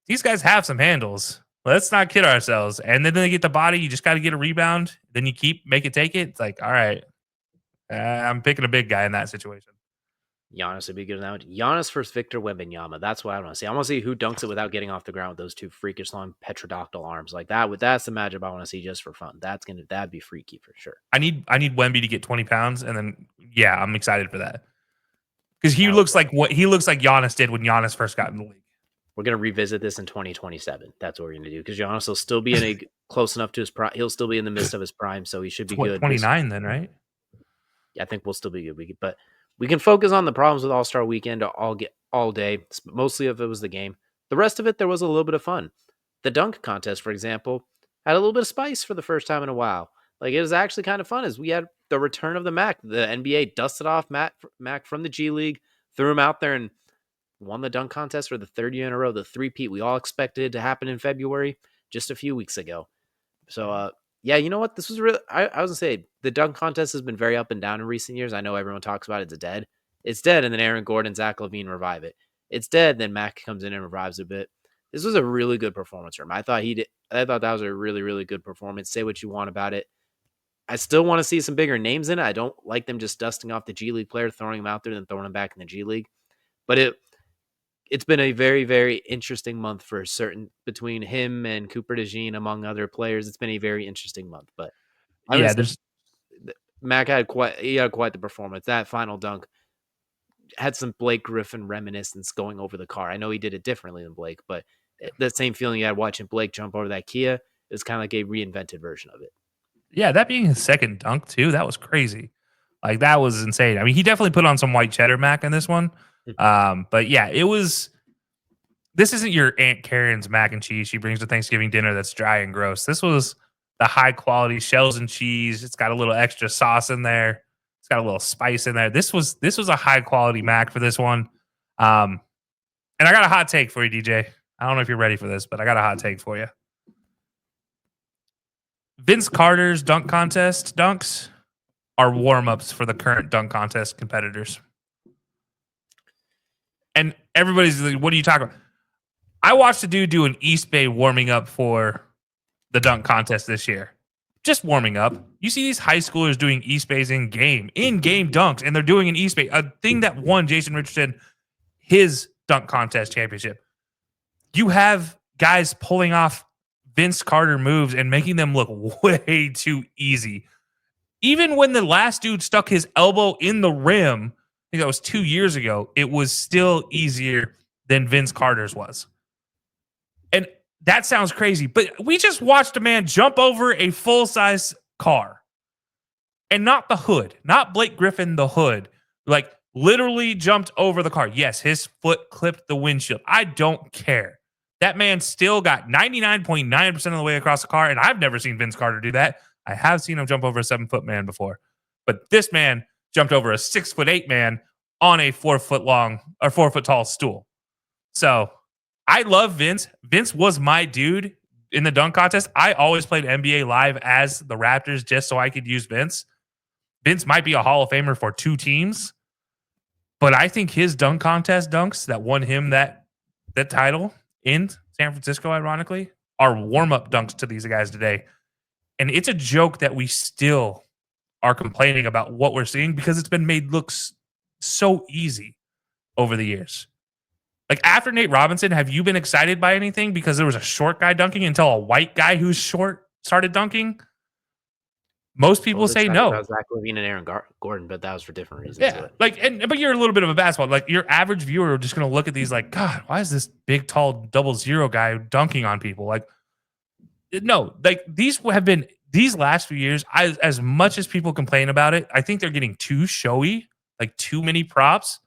these guys have some handles. Let's not kid ourselves. And then they get the body. You just got to get a rebound. Then you make it, take it. It's like, all right, I'm picking a big guy in that situation. Giannis would be good in that one. Giannis versus Victor Wembanyama. That's what I want to see. I want to see who dunks it without getting off the ground with those 2 freakish long petrodactyl arms like that. That's the matchup I want to see just for fun. That'd be freaky for sure. I need Wemby to get 20 pounds, and then I'm excited for that because he looks like Giannis did when Giannis first got in the league. we're going to revisit this in 2027. That's what we're going to do, because Giannis will still be in a close enough to his prime. He'll still be in the midst of his prime, so he should It's be what, good. This 29 then, right? I think we'll still be good. But we can focus on the problems with All Star Weekend all day. Mostly of it was the game. The rest of it, there was a little bit of fun. The dunk contest, for example, had a little bit of spice for the first time in a while. Like, it was actually kind of fun as we had the return of the Mac. The NBA dusted off Mac from the G League, threw him out there, and won the dunk contest for the third year in a row. The three-peat we all expected to happen in February, just a few weeks ago. So, yeah, you know what? This was really. I was gonna say the dunk contest has been very up and down in recent years. I know everyone talks about it's dead. It's dead, and then Aaron Gordon, Zach LaVine revive it. It's dead, then Mac comes in and revives a bit. This was a really good performance from him. I thought he did. I thought that was a really, really good performance. Say what you want about it. I still want to see some bigger names in it. I don't like them just dusting off the G League player, throwing him out there, and then throwing him back in the G League. But it's been a very, very interesting month for certain, between him and Cooper DeJean, among other players. It's been a very interesting month. But I'm gonna Yeah, say there's Mac had quite the performance. That final dunk had some Blake Griffin reminiscence going over the car. I know he did it differently than Blake, but that same feeling you had watching Blake jump over that Kia is kind of like a reinvented version of it. yeah, that being his second dunk too, that was crazy. Like that was insane. I mean, he definitely put on some white cheddar Mac in this one. But yeah, it was. This isn't your Aunt Karen's mac and cheese she brings to Thanksgiving dinner that's dry and gross. This was the high quality shells and cheese. It's got a little extra sauce in there. It's got a little spice in there. This was a high quality mac for this one. And I got a hot take for you, DJ. I don't know if you're ready for this, but I got a hot take for you. Vince Carter's dunk contest dunks are warm-ups for the current dunk contest competitors. And everybody's like, what are you talking about? I watched a dude do an East Bay warming up for the dunk contest this year. Just warming up. You see these high schoolers doing East Bays in-game dunks, and they're doing an East Bay, a thing that won Jason Richardson his dunk contest championship. You have guys pulling off Vince Carter moves and making them look way too easy. Even when the last dude stuck his elbow in the rim, I think that was 2 years ago, it was still easier than Vince Carter's was. And that sounds crazy, but we just watched a man jump over a full-size car. And not the hood, not Blake Griffin, the hood. Like, literally jumped over the car. Yes, his foot clipped the windshield. I don't care. That man still got 99.9% of the way across the car, and I've never seen Vince Carter do that. I have seen him jump over a 7-foot man before. But this man jumped over a 6'8" man on a 4-foot long or 4-foot tall stool. So I love Vince. Vince was my dude in the dunk contest. I always played NBA Live as the Raptors just so I could use Vince. Vince might be a Hall of Famer for 2 teams, but I think his dunk contest dunks that won him that title in San Francisco, ironically, are warm-up dunks to these guys today. And it's a joke that we still are complaining about what we're seeing because it's been made look so easy over the years. Like, after Nate Robinson, have you been excited by anything because there was a short guy dunking until a white guy who's short started dunking? Most people say no. About Zach LaVine and Aaron Gordon, but that was for different reasons. Yeah, but you're a little bit of a basketball. Like, your average viewer are just going to look at these like, God, why is this big, tall 00 guy dunking on people? Like, no, like these last few years, as much as people complain about it, I think they're getting too showy, like too many props.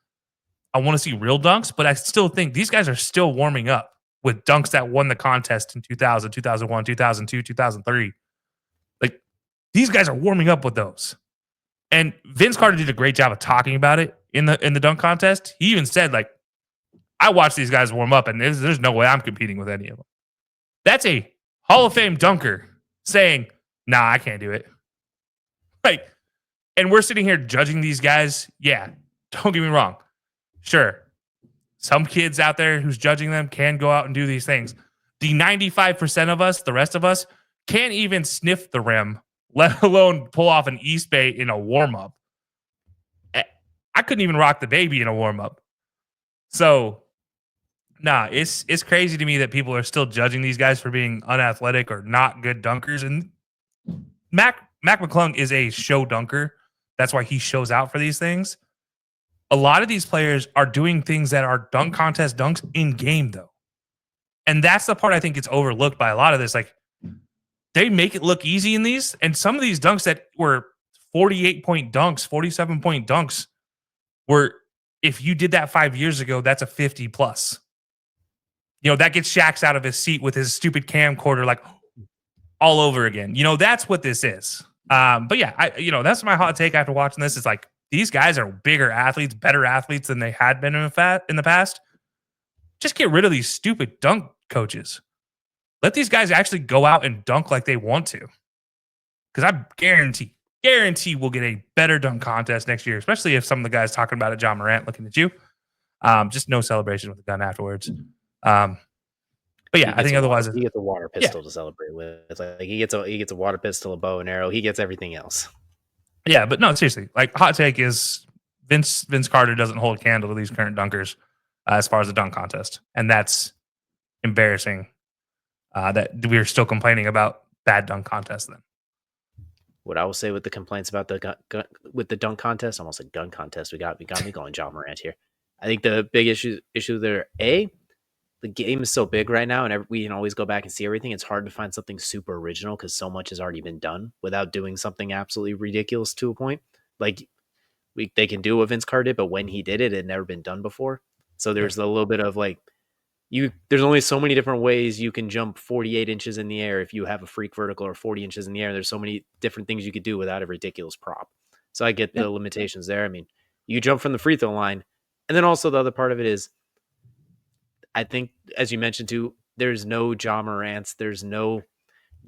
I want to see real dunks, but I still think these guys are still warming up with dunks that won the contest in 2000, 2001, 2002, 2003. Like, these guys are warming up with those. And Vince Carter did a great job of talking about it in the dunk contest. He even said, like, I watched these guys warm up, and there's no way I'm competing with any of them. That's a Hall of Fame dunker saying, nah, I can't do it. Like, and we're sitting here judging these guys. Yeah, don't get me wrong. Sure, some kids out there who's judging them can go out and do these things. The 95% of us, the rest of us, can't even sniff the rim, let alone pull off an East Bay in a warm-up. I couldn't even rock the baby in a warm-up. So, nah, it's crazy to me that people are still judging these guys for being unathletic or not good dunkers. And Mac McClung is a show dunker. That's why he shows out for these things. A lot of these players are doing things that are dunk contest dunks in game, though. And that's the part I think gets overlooked by a lot of this. Like, they make it look easy in these, and some of these dunks that were 48-point dunks, 47-point dunks were, if you did that 5 years ago, that's a 50 plus. That gets Shaq's out of his seat with his stupid camcorder, like all over again. That's what this is. But yeah, that's my hot take after watching this. Is like, these guys are bigger athletes, better athletes than they had been in the past. Just get rid of these stupid dunk coaches. Let these guys actually go out and dunk like they want to. Because I guarantee we'll get a better dunk contest next year, especially if some of the guys talking about it, John Morant, looking at you. Just no celebration with the gun afterwards. But yeah, I think otherwise he gets a water pistol to celebrate with. It's like he gets a water pistol, a bow and arrow. He gets everything else. Yeah, but no, seriously. Like, hot take is Vince Carter doesn't hold a candle to these current dunkers as far as the dunk contest, and that's embarrassing. That we're still complaining about bad dunk contests. Then what I will say with the complaints about with the dunk contest, almost a gun contest, we got me going John Morant here. I think the big issue there, the game is so big right now, and we can always go back and see everything. It's hard to find something super original because so much has already been done without doing something absolutely ridiculous to a point. Like, they can do what Vince Carter did, but when he did it, it had never been done before. So there's a little bit of like, there's only so many different ways you can jump 48 inches in the air if you have a freak vertical, or 40 inches in the air. There's so many different things you could do without a ridiculous prop. So I get the limitations there. I mean, you jump from the free throw line, and then also the other part of it is, I think, as you mentioned too, there's no Ja Morants, there's no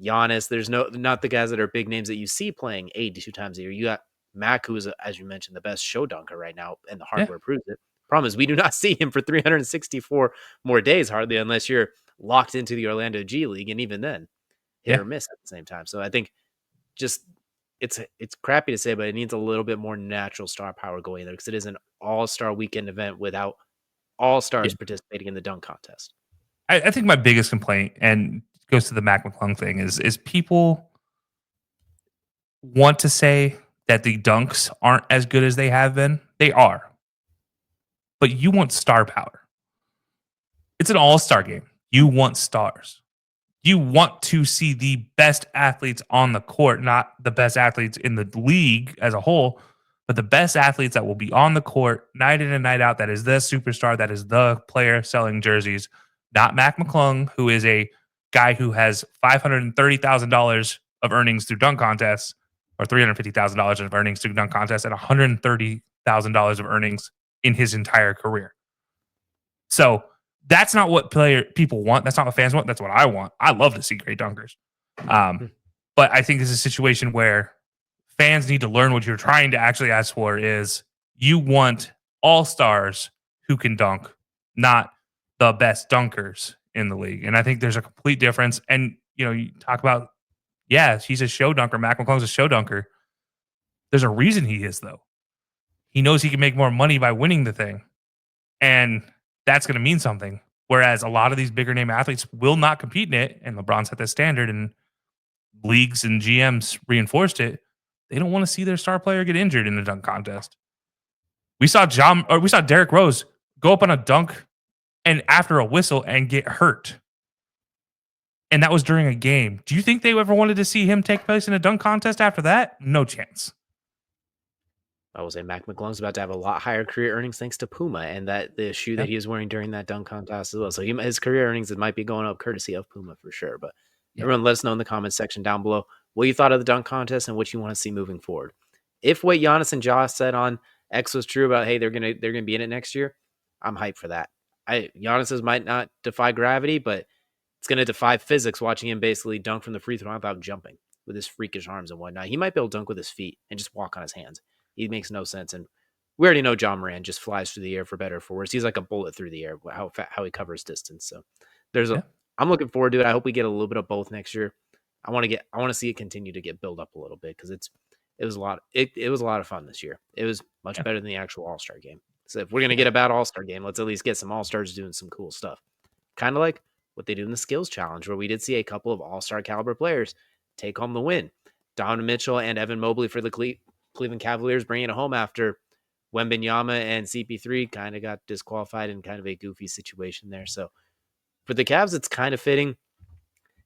Giannis, there's not the guys that are big names that you see playing 82 times a year. You got Mac, who is, as you mentioned, the best show dunker right now, and the hardware proves it. Problem is, we do not see him for 364 more days, hardly, unless you're locked into the Orlando G League, and even then, hit or miss at the same time. So I think just it's crappy to say, but it needs a little bit more natural star power going there, because it is an all-star weekend event without all stars participating in the dunk contest. I think my biggest complaint, and goes to the Mac McClung thing, is people want to say that the dunks aren't as good as they have been. They are. But you want star power. It's an all-star game. You want stars. You want to see the best athletes on the court, not the best athletes in the league as a whole, but the best athletes that will be on the court night in and night out. That is the superstar. That is the player selling jerseys, not Mac McClung, who is a guy who has $530,000 of earnings through dunk contests, or $350,000 of earnings through dunk contests, and $130,000 of earnings in his entire career. So that's not what people want. That's not what fans want. That's what I want. I love to see great dunkers. But I think it's a situation where fans need to learn what you're trying to actually ask for is, you want all-stars who can dunk, not the best dunkers in the league. And I think there's a complete difference. And, you talk about, he's a show dunker. Mac McClung's a show dunker. There's a reason he is, though. He knows he can make more money by winning the thing. And that's going to mean something. Whereas a lot of these bigger name athletes will not compete in it. And LeBron set this standard, and leagues and GMs reinforced it. They don't want to see their star player get injured in the dunk contest. We saw Derrick Rose go up on a dunk and after a whistle and get hurt. And that was during a game. Do you think they ever wanted to see him take place in a dunk contest after that? No chance. I will say Mac McClung's about to have a lot higher career earnings thanks to Puma and the shoe that he was wearing during that dunk contest as well. So his career earnings, it might be going up courtesy of Puma for sure. But everyone, let us know in the comments section down below what you thought of the dunk contest and what you want to see moving forward. If what Giannis and Josh said on X was true about, hey, they're gonna be in it next year, I'm hyped for that. Giannis's might not defy gravity, but it's gonna defy physics watching him basically dunk from the free throw without jumping with his freakish arms and whatnot. He might be able to dunk with his feet and just walk on his hands. He makes no sense. And we already know John Moran just flies through the air for better or for worse. He's like a bullet through the air, how he covers distance. So I'm looking forward to it. I hope we get a little bit of both next year. I want to see it continue to get built up a little bit, because it was a lot. It was a lot of fun this year. It was much better than the actual All-Star game. So if we're going to get a bad All-Star game, let's at least get some All-Stars doing some cool stuff. Kind of like what they do in the skills challenge, where we did see a couple of All-Star caliber players take home the win. Donovan Mitchell and Evan Mobley for the Cleveland Cavaliers bringing it home after Wembanyama and CP3 kind of got disqualified in kind of a goofy situation there. So For the Cavs, it's kind of fitting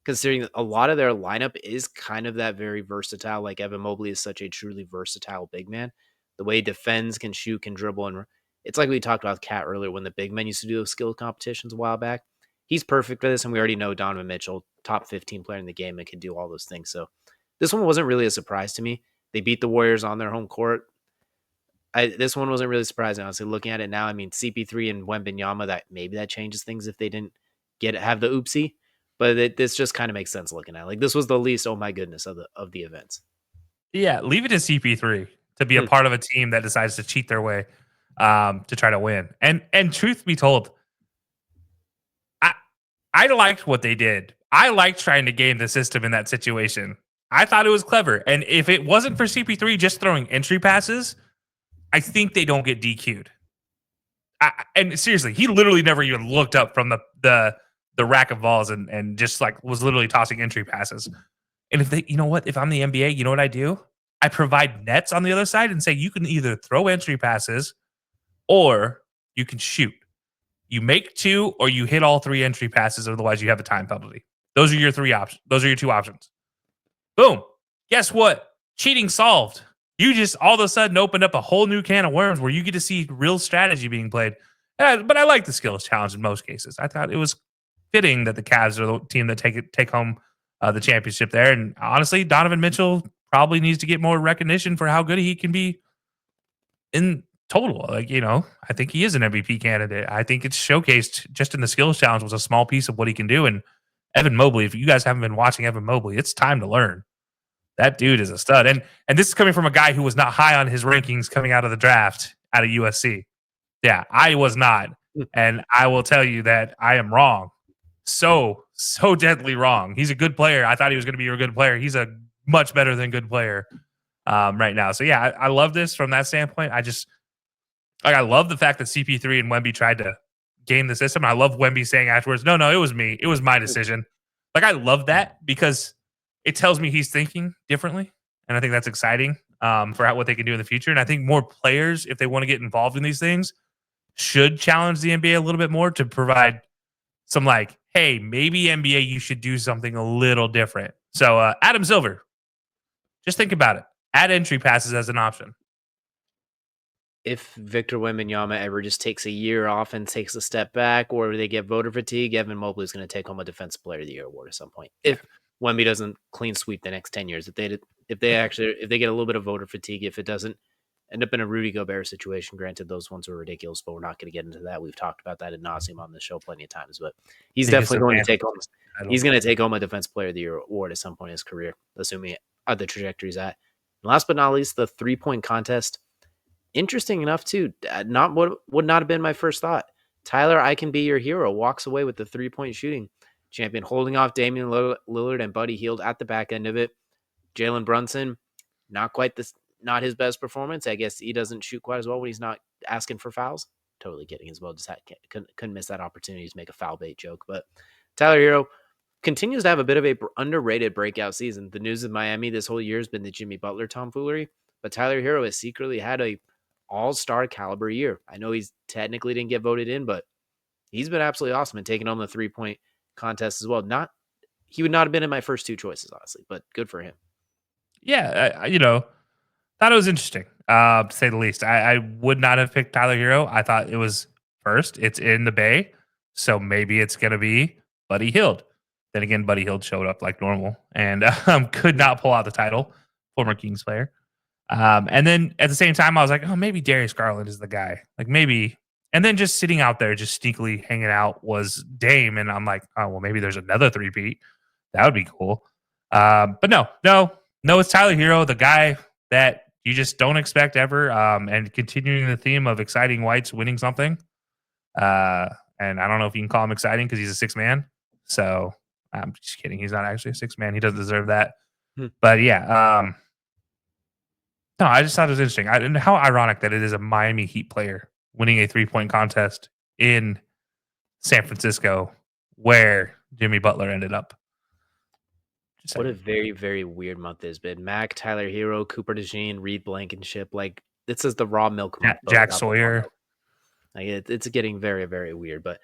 considering a lot of their lineup is kind of that very versatile. Like Evan Mobley is such a truly versatile big man. The way he defends, can shoot, can dribble, and it's like we talked about Cat earlier when the big men used to do those skill competitions a while back. He's perfect for this, and we already know Donovan Mitchell, top 15 player in the game, and can do all those things. So this one wasn't really a surprise to me. They beat the Warriors on their home court. This one wasn't really surprising, honestly. Looking at it now, I mean, CP3 and Wembenyama, that maybe that changes things if they didn't have the oopsie, but this just kind of makes sense looking at it. Like this was the least, oh my goodness, of the events. Yeah, leave it to CP3 to be a Hmm. part of a team that decides to cheat their way to try to win. And truth be told, I I liked what they did. I liked trying to game the system in that situation. I thought it was clever. And if it wasn't for CP3 just throwing entry passes, I think they don't get DQ'd. And seriously, he literally never even looked up from the rack of balls and just like was literally tossing entry passes. And if they, you know what, if I'm the NBA, you know what I do? I provide nets on the other side and say you can either throw entry passes or you can shoot. You make two or you hit all three entry passes, otherwise you have a time penalty. Those are your three options. Those are your two options. Boom. Guess what? Cheating solved. You just all of a sudden opened up a whole new can of worms where you get to see real strategy being played. But I like the skills challenge in most cases. I thought it was fitting that the Cavs are the team that take home the championship there. And honestly, Donovan Mitchell probably needs to get more recognition for how good he can be in total. Like, I think he is an MVP candidate. I think it's showcased just in the skills challenge was a small piece of what he can do. And Evan Mobley, if you guys haven't been watching Evan Mobley, it's time to learn. That dude is a stud. And this is coming from a guy who was not high on his rankings coming out of the draft out of USC. Yeah, I was not. And I will tell you that I am wrong. So deadly wrong. He's a good player. I thought he was going to be a good player. He's a much better than good player right now. So yeah, I love this from that standpoint. I love the fact that CP3 and Wemby tried to game the system. I love Wemby saying afterwards, no, it was me. It was my decision. Like I love that because it tells me he's thinking differently. And I think that's exciting for what they can do in the future. And I think more players, if they want to get involved in these things, should challenge the NBA a little bit more to provide some like, hey, maybe NBA, you should do something a little different. So Adam Silver, just think about it. Add entry passes as an option. If Victor Wembanyama ever just takes a year off and takes a step back, or they get voter fatigue, Evan Mobley is going to take home a Defensive Player of the Year award at some point. If Wemby doesn't clean sweep the next 10 years, if they get a little bit of voter fatigue, if it doesn't end up in a Rudy Gobert situation, granted those ones were ridiculous, but we're not going to get into that. We've talked about that ad nauseum on the show plenty of times, but he's definitely going to take home. He's going to take home a Defensive Player of the Year award at some point in his career, assuming the trajectory's at. And last but not least, the 3-point contest. Interesting enough, too, not what would not have been my first thought. Tyler, I can be your hero, walks away with the 3-point shooting champion, holding off Damian Lillard and Buddy Hield at the back end of it. Jalen Brunson, not his best performance. I guess he doesn't shoot quite as well when he's not asking for fouls. Totally kidding as well. Just couldn't miss that opportunity to make a foul bait joke. But Tyler Hero continues to have a bit of a underrated breakout season. The news of Miami this whole year has been the Jimmy Butler tomfoolery, but Tyler Hero has secretly had a all-star caliber year. I know he's technically didn't get voted in, but he's been absolutely awesome and taking home the 3-point contest as well. He would not have been in my first two choices, honestly, but good for him. Yeah, thought it was interesting, to say the least. I would not have picked Tyler Hero. I thought it was first. It's in the Bay, so maybe it's going to be Buddy Hield. Then again, Buddy Hield showed up like normal and could not pull out the title, former Kings player. And then at the same time, I was like, oh, maybe Darius Garland is the guy. Like maybe. And then just sitting out there, just sneakily hanging out was Dame. And I'm like, oh, well, maybe there's another 3-peat. That would be cool. But no, it's Tyler Hero, the guy that you just don't expect ever. And continuing the theme of exciting whites winning something. And I don't know if you can call him exciting because he's a 6 man. So I'm just kidding. He's not actually a 6 man. He doesn't deserve that. But yeah, no, I just thought it was interesting. And how ironic that it is a Miami Heat player winning a 3-point contest in San Francisco where Jimmy Butler ended up. What a very, very weird month it's been. Mac, Tyler Hero, Cooper DeJean, Reed Blankenship. Like, this is the raw milk month. Jack Sawyer. Like, it's getting very, very weird. But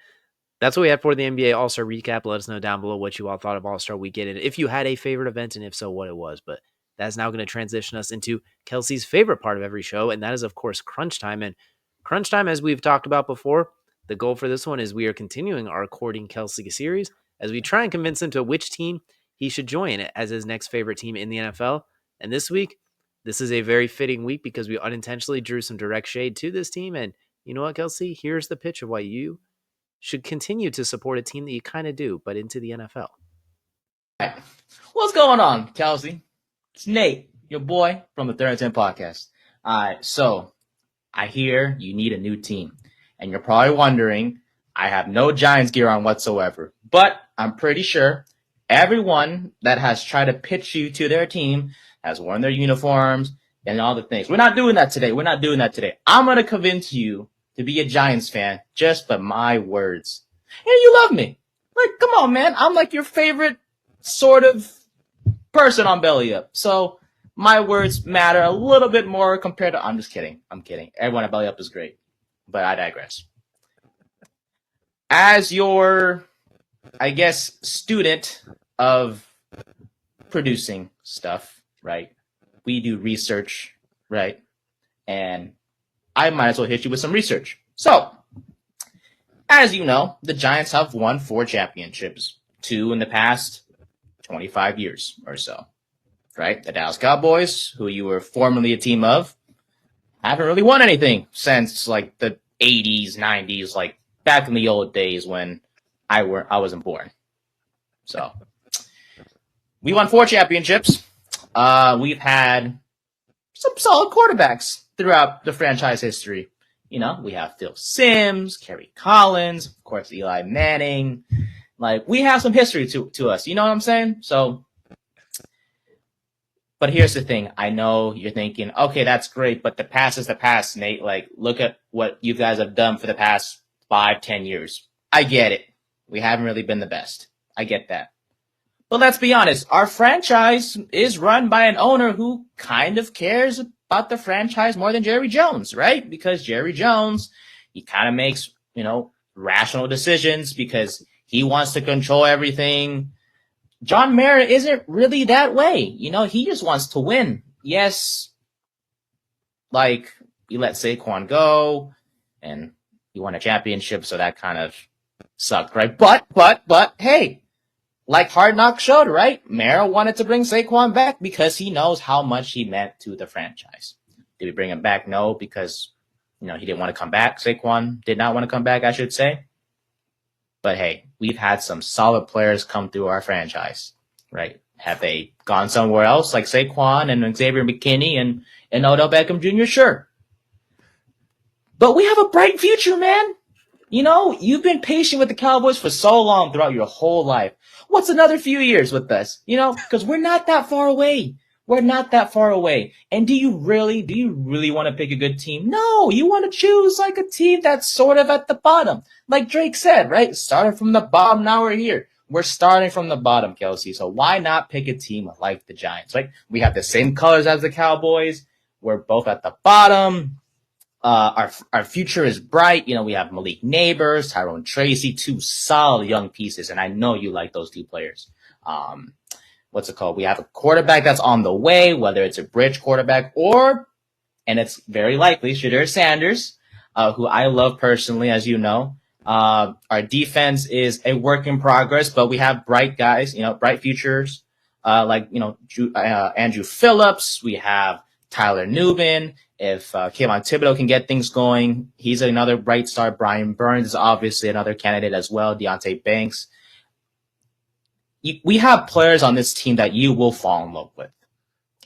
That's what we had for the NBA All-Star recap. Let us know down below what you all thought of All-Star Weekend and if you had a favorite event and if so, what it was. But that's now going to transition us into Kelcey's favorite part of every show, and that is, of course, Crunch Time. And Crunch Time, as we've talked about before, the goal for this one is we are continuing our Courting Kelcey series as we try and convince him to which team he should join as his next favorite team in the NFL. And this week, this is a very fitting week because we unintentionally drew some direct shade to this team. And you know what, Kelcey? Here's the pitch of why you should continue to support a team that you kind of do, but into the NFL. What's going on, Kelcey? It's Nate, your boy from the Third and 10 podcast. So I hear you need a new team, and you're probably wondering, I have no Giants gear on whatsoever, but I'm pretty sure everyone that has tried to pitch you to their team has worn their uniforms and all the things. We're not doing that today. I'm going to convince you to be a Giants fan just by my words. And you love me. Like, come on, man. I'm like your favorite sort of person on Belly Up. So my words matter a little bit more compared to... I'm just kidding. I'm kidding. Everyone at Belly Up is great. But I digress. As your, I guess, student of producing stuff, right? We do research, right? And I might as well hit you with some research. So, as you know, the Giants have won 4 championships, 2 in the past 25 years or so, right? The Dallas Cowboys, who you were formerly a team of, haven't really won anything since like the 80s, 90s, like back in the old days when I wasn't born. So, we won 4 championships. We've had some solid quarterbacks throughout the franchise history. You know, we have Phil Simms, Kerry Collins, of course, Eli Manning. Like, we have some history to us. You know what I'm saying? So, but here's the thing. I know you're thinking, okay, that's great, but the past is the past, Nate. Like, look at what you guys have done for the past 5-10 years. I get it. We haven't really been the best. I get that. But let's be honest. Our franchise is run by an owner who kind of cares about the franchise more than Jerry Jones, right? Because Jerry Jones, he kind of makes, rational decisions because he wants to control everything. John Mara isn't really that way. He just wants to win. Yes, like, you let Saquon go, and he won a championship, so that kind of sucked, right? But, hey, like Hard Knocks showed, right? Mara wanted to bring Saquon back because he knows how much he meant to the franchise. Did we bring him back? No, because, he didn't want to come back. Saquon did not want to come back, I should say. But hey, we've had some solid players come through our franchise, right? Have they gone somewhere else like Saquon and Xavier McKinney and Odell Beckham Jr.? Sure. But we have a bright future, man. You've been patient with the Cowboys for so long throughout your whole life. What's another few years with us? Because we're not that far away. And do you really want to pick a good team? No, you want to choose like a team that's sort of at the bottom. Like Drake said, right? Started from the bottom, now we're here. We're starting from the bottom, Kelcey. So why not pick a team like the Giants, right? We have the same colors as the Cowboys. We're both at the bottom. Our future is bright. We have Malik Neighbors, Tyrone Tracy, 2 solid young pieces, and I know you like those 2 players. What's it called? We have a quarterback that's on the way, whether it's a bridge quarterback and it's very likely, Shadur Sanders, who I love personally, as you know. Our defense is a work in progress, but we have bright guys, bright futures, like Andrew Phillips. We have Tyler Nubin. If Kayvon Thibodeau can get things going, he's another bright star. Brian Burns is obviously another candidate as well. Deonte Banks. We have players on this team that you will fall in love with.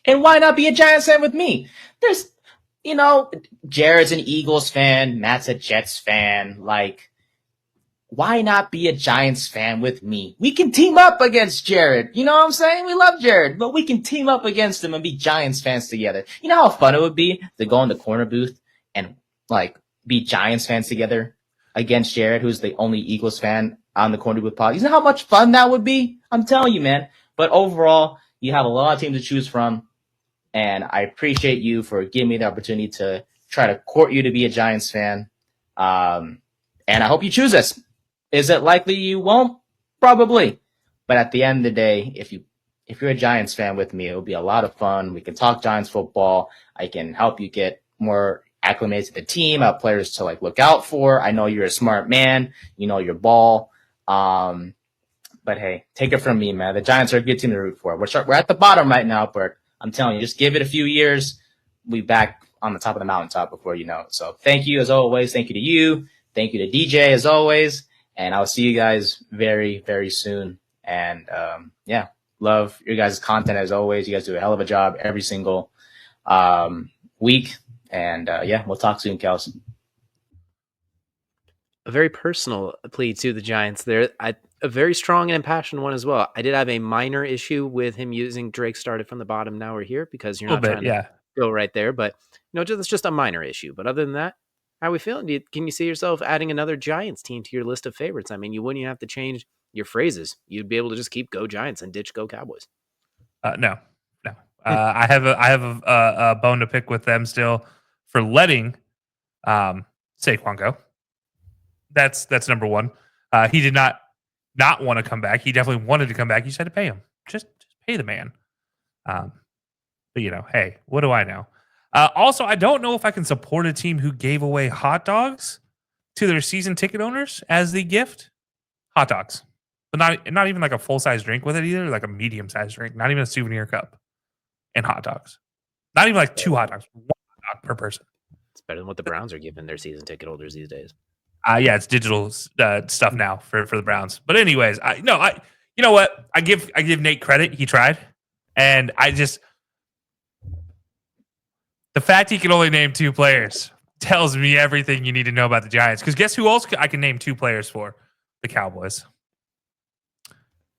And why not be a Giants fan with me? There's, Jared's an Eagles fan. Matt's a Jets fan. Like, why not be a Giants fan with me? We can team up against Jared. You know what I'm saying? We love Jared, but we can team up against him and be Giants fans together. You know how fun it would be to go in the corner booth and like be Giants fans together against Jared, who's the only Eagles fan on the corner booth pod. You know how much fun that would be? I'm telling you, man. But overall, you have a lot of teams to choose from, and I appreciate you for giving me the opportunity to try to court you to be a Giants fan. And I hope you choose us. Is it likely you won't? Probably. But at the end of the day, if you're a Giants fan with me, it'll be a lot of fun. We can talk Giants football. I can help you get more acclimated to the team, have players to like look out for. I know you're a smart man. You know your ball. But hey, take it from me, man. The Giants are a good team to root for. We're at the bottom right now, but I'm telling you, just give it a few years. We'll be back on the top of the mountaintop before you know it. So thank you as always. Thank you to you. Thank you to DJ as always. And I'll see you guys very, very soon. And yeah, love your guys' content as always. You guys do a hell of a job every single week. And yeah, we'll talk soon, Kelcey. A very personal plea to the Giants there. A very strong and impassioned one as well. I did have a minor issue with him using Drake started from the bottom. Now we're here because you're not trying to go right there. But it's just a minor issue. But other than that, how are we feeling? Can you see yourself adding another Giants team to your list of favorites? I mean, you wouldn't even have to change your phrases. You'd be able to just keep go Giants and ditch go Cowboys. No. I have a bone to pick with them still for letting Saquon go. That's number one. He did not want to come back. He definitely wanted to come back. You just had to pay him. Just pay the man. But hey, what do I know? Also, I don't know if I can support a team who gave away hot dogs to their season ticket owners as the gift. Hot dogs, but not even like a full size drink with it either. Like a medium sized drink, not even a souvenir cup, and hot dogs. Not even like 2 hot dogs, 1 hot dog per person. It's better than what the Browns are giving their season ticket holders these days. Yeah, it's digital stuff now for the Browns. But anyways, you know what? I give Nate credit. He tried, and the fact he can only name 2 players tells me everything you need to know about the Giants. Because guess who else I can name 2 players for? The Cowboys.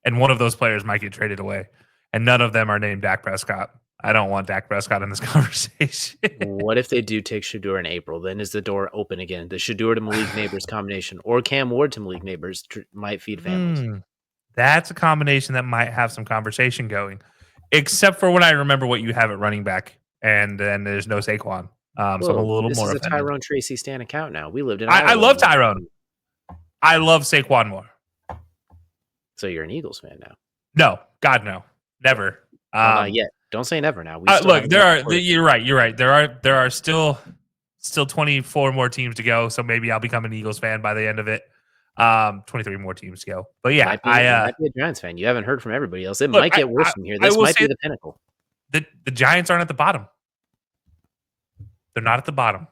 And one of those players might get traded away. And none of them are named Dak Prescott. I don't want Dak Prescott in this conversation. What if they do take Shedeur in April? Then is the door open again? The Shedeur to Malik Neighbors combination or Cam Ward to Malik Neighbors might feed families. That's a combination that might have some conversation going. Except for when I remember what you have at running back. And then there's no Saquon. So I'm a little more offended. This is a Tyrone Tracy Stan account now. We lived in I love Tyrone. I love Saquon more. So you're an Eagles fan now? No. God, no. Never. Not yet. Don't say never now. Look, you're right. There are still 24 more teams to go. So maybe I'll become an Eagles fan by the end of it. 23 more teams to go. But yeah, I might be a Giants fan. You haven't heard from everybody else. It might get worse from here. This might be the pinnacle. The Giants aren't at the bottom. They're not at the bottom.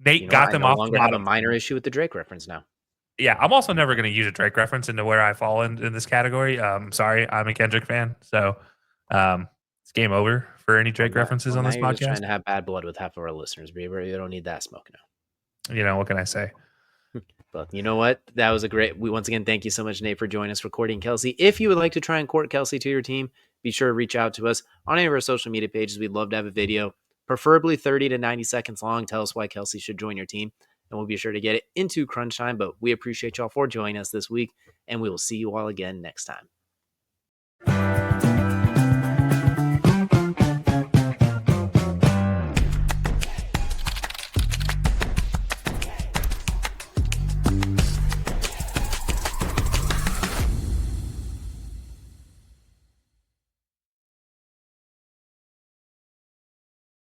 Nate got them off the bottom. I have a minor issue with the Drake reference now. Yeah, I'm also never going to use a Drake reference into where I fall in this category. Sorry, I'm a Kendrick fan, so it's game over for any Drake references on this podcast. Just trying to have bad blood with half of our listeners, Bieber. You don't need that smoke now. What can I say? But you know what? That was once again, thank you so much, Nate, for joining us recording Kelcey. If you would like to try and court Kelcey to your team, be sure to reach out to us on any of our social media pages. We'd love to have a video, preferably 30 to 90 seconds long. Tell us why Kelcey should join your team, and we'll be sure to get it into crunch time. But we appreciate y'all for joining us this week, and we will see you all again next time.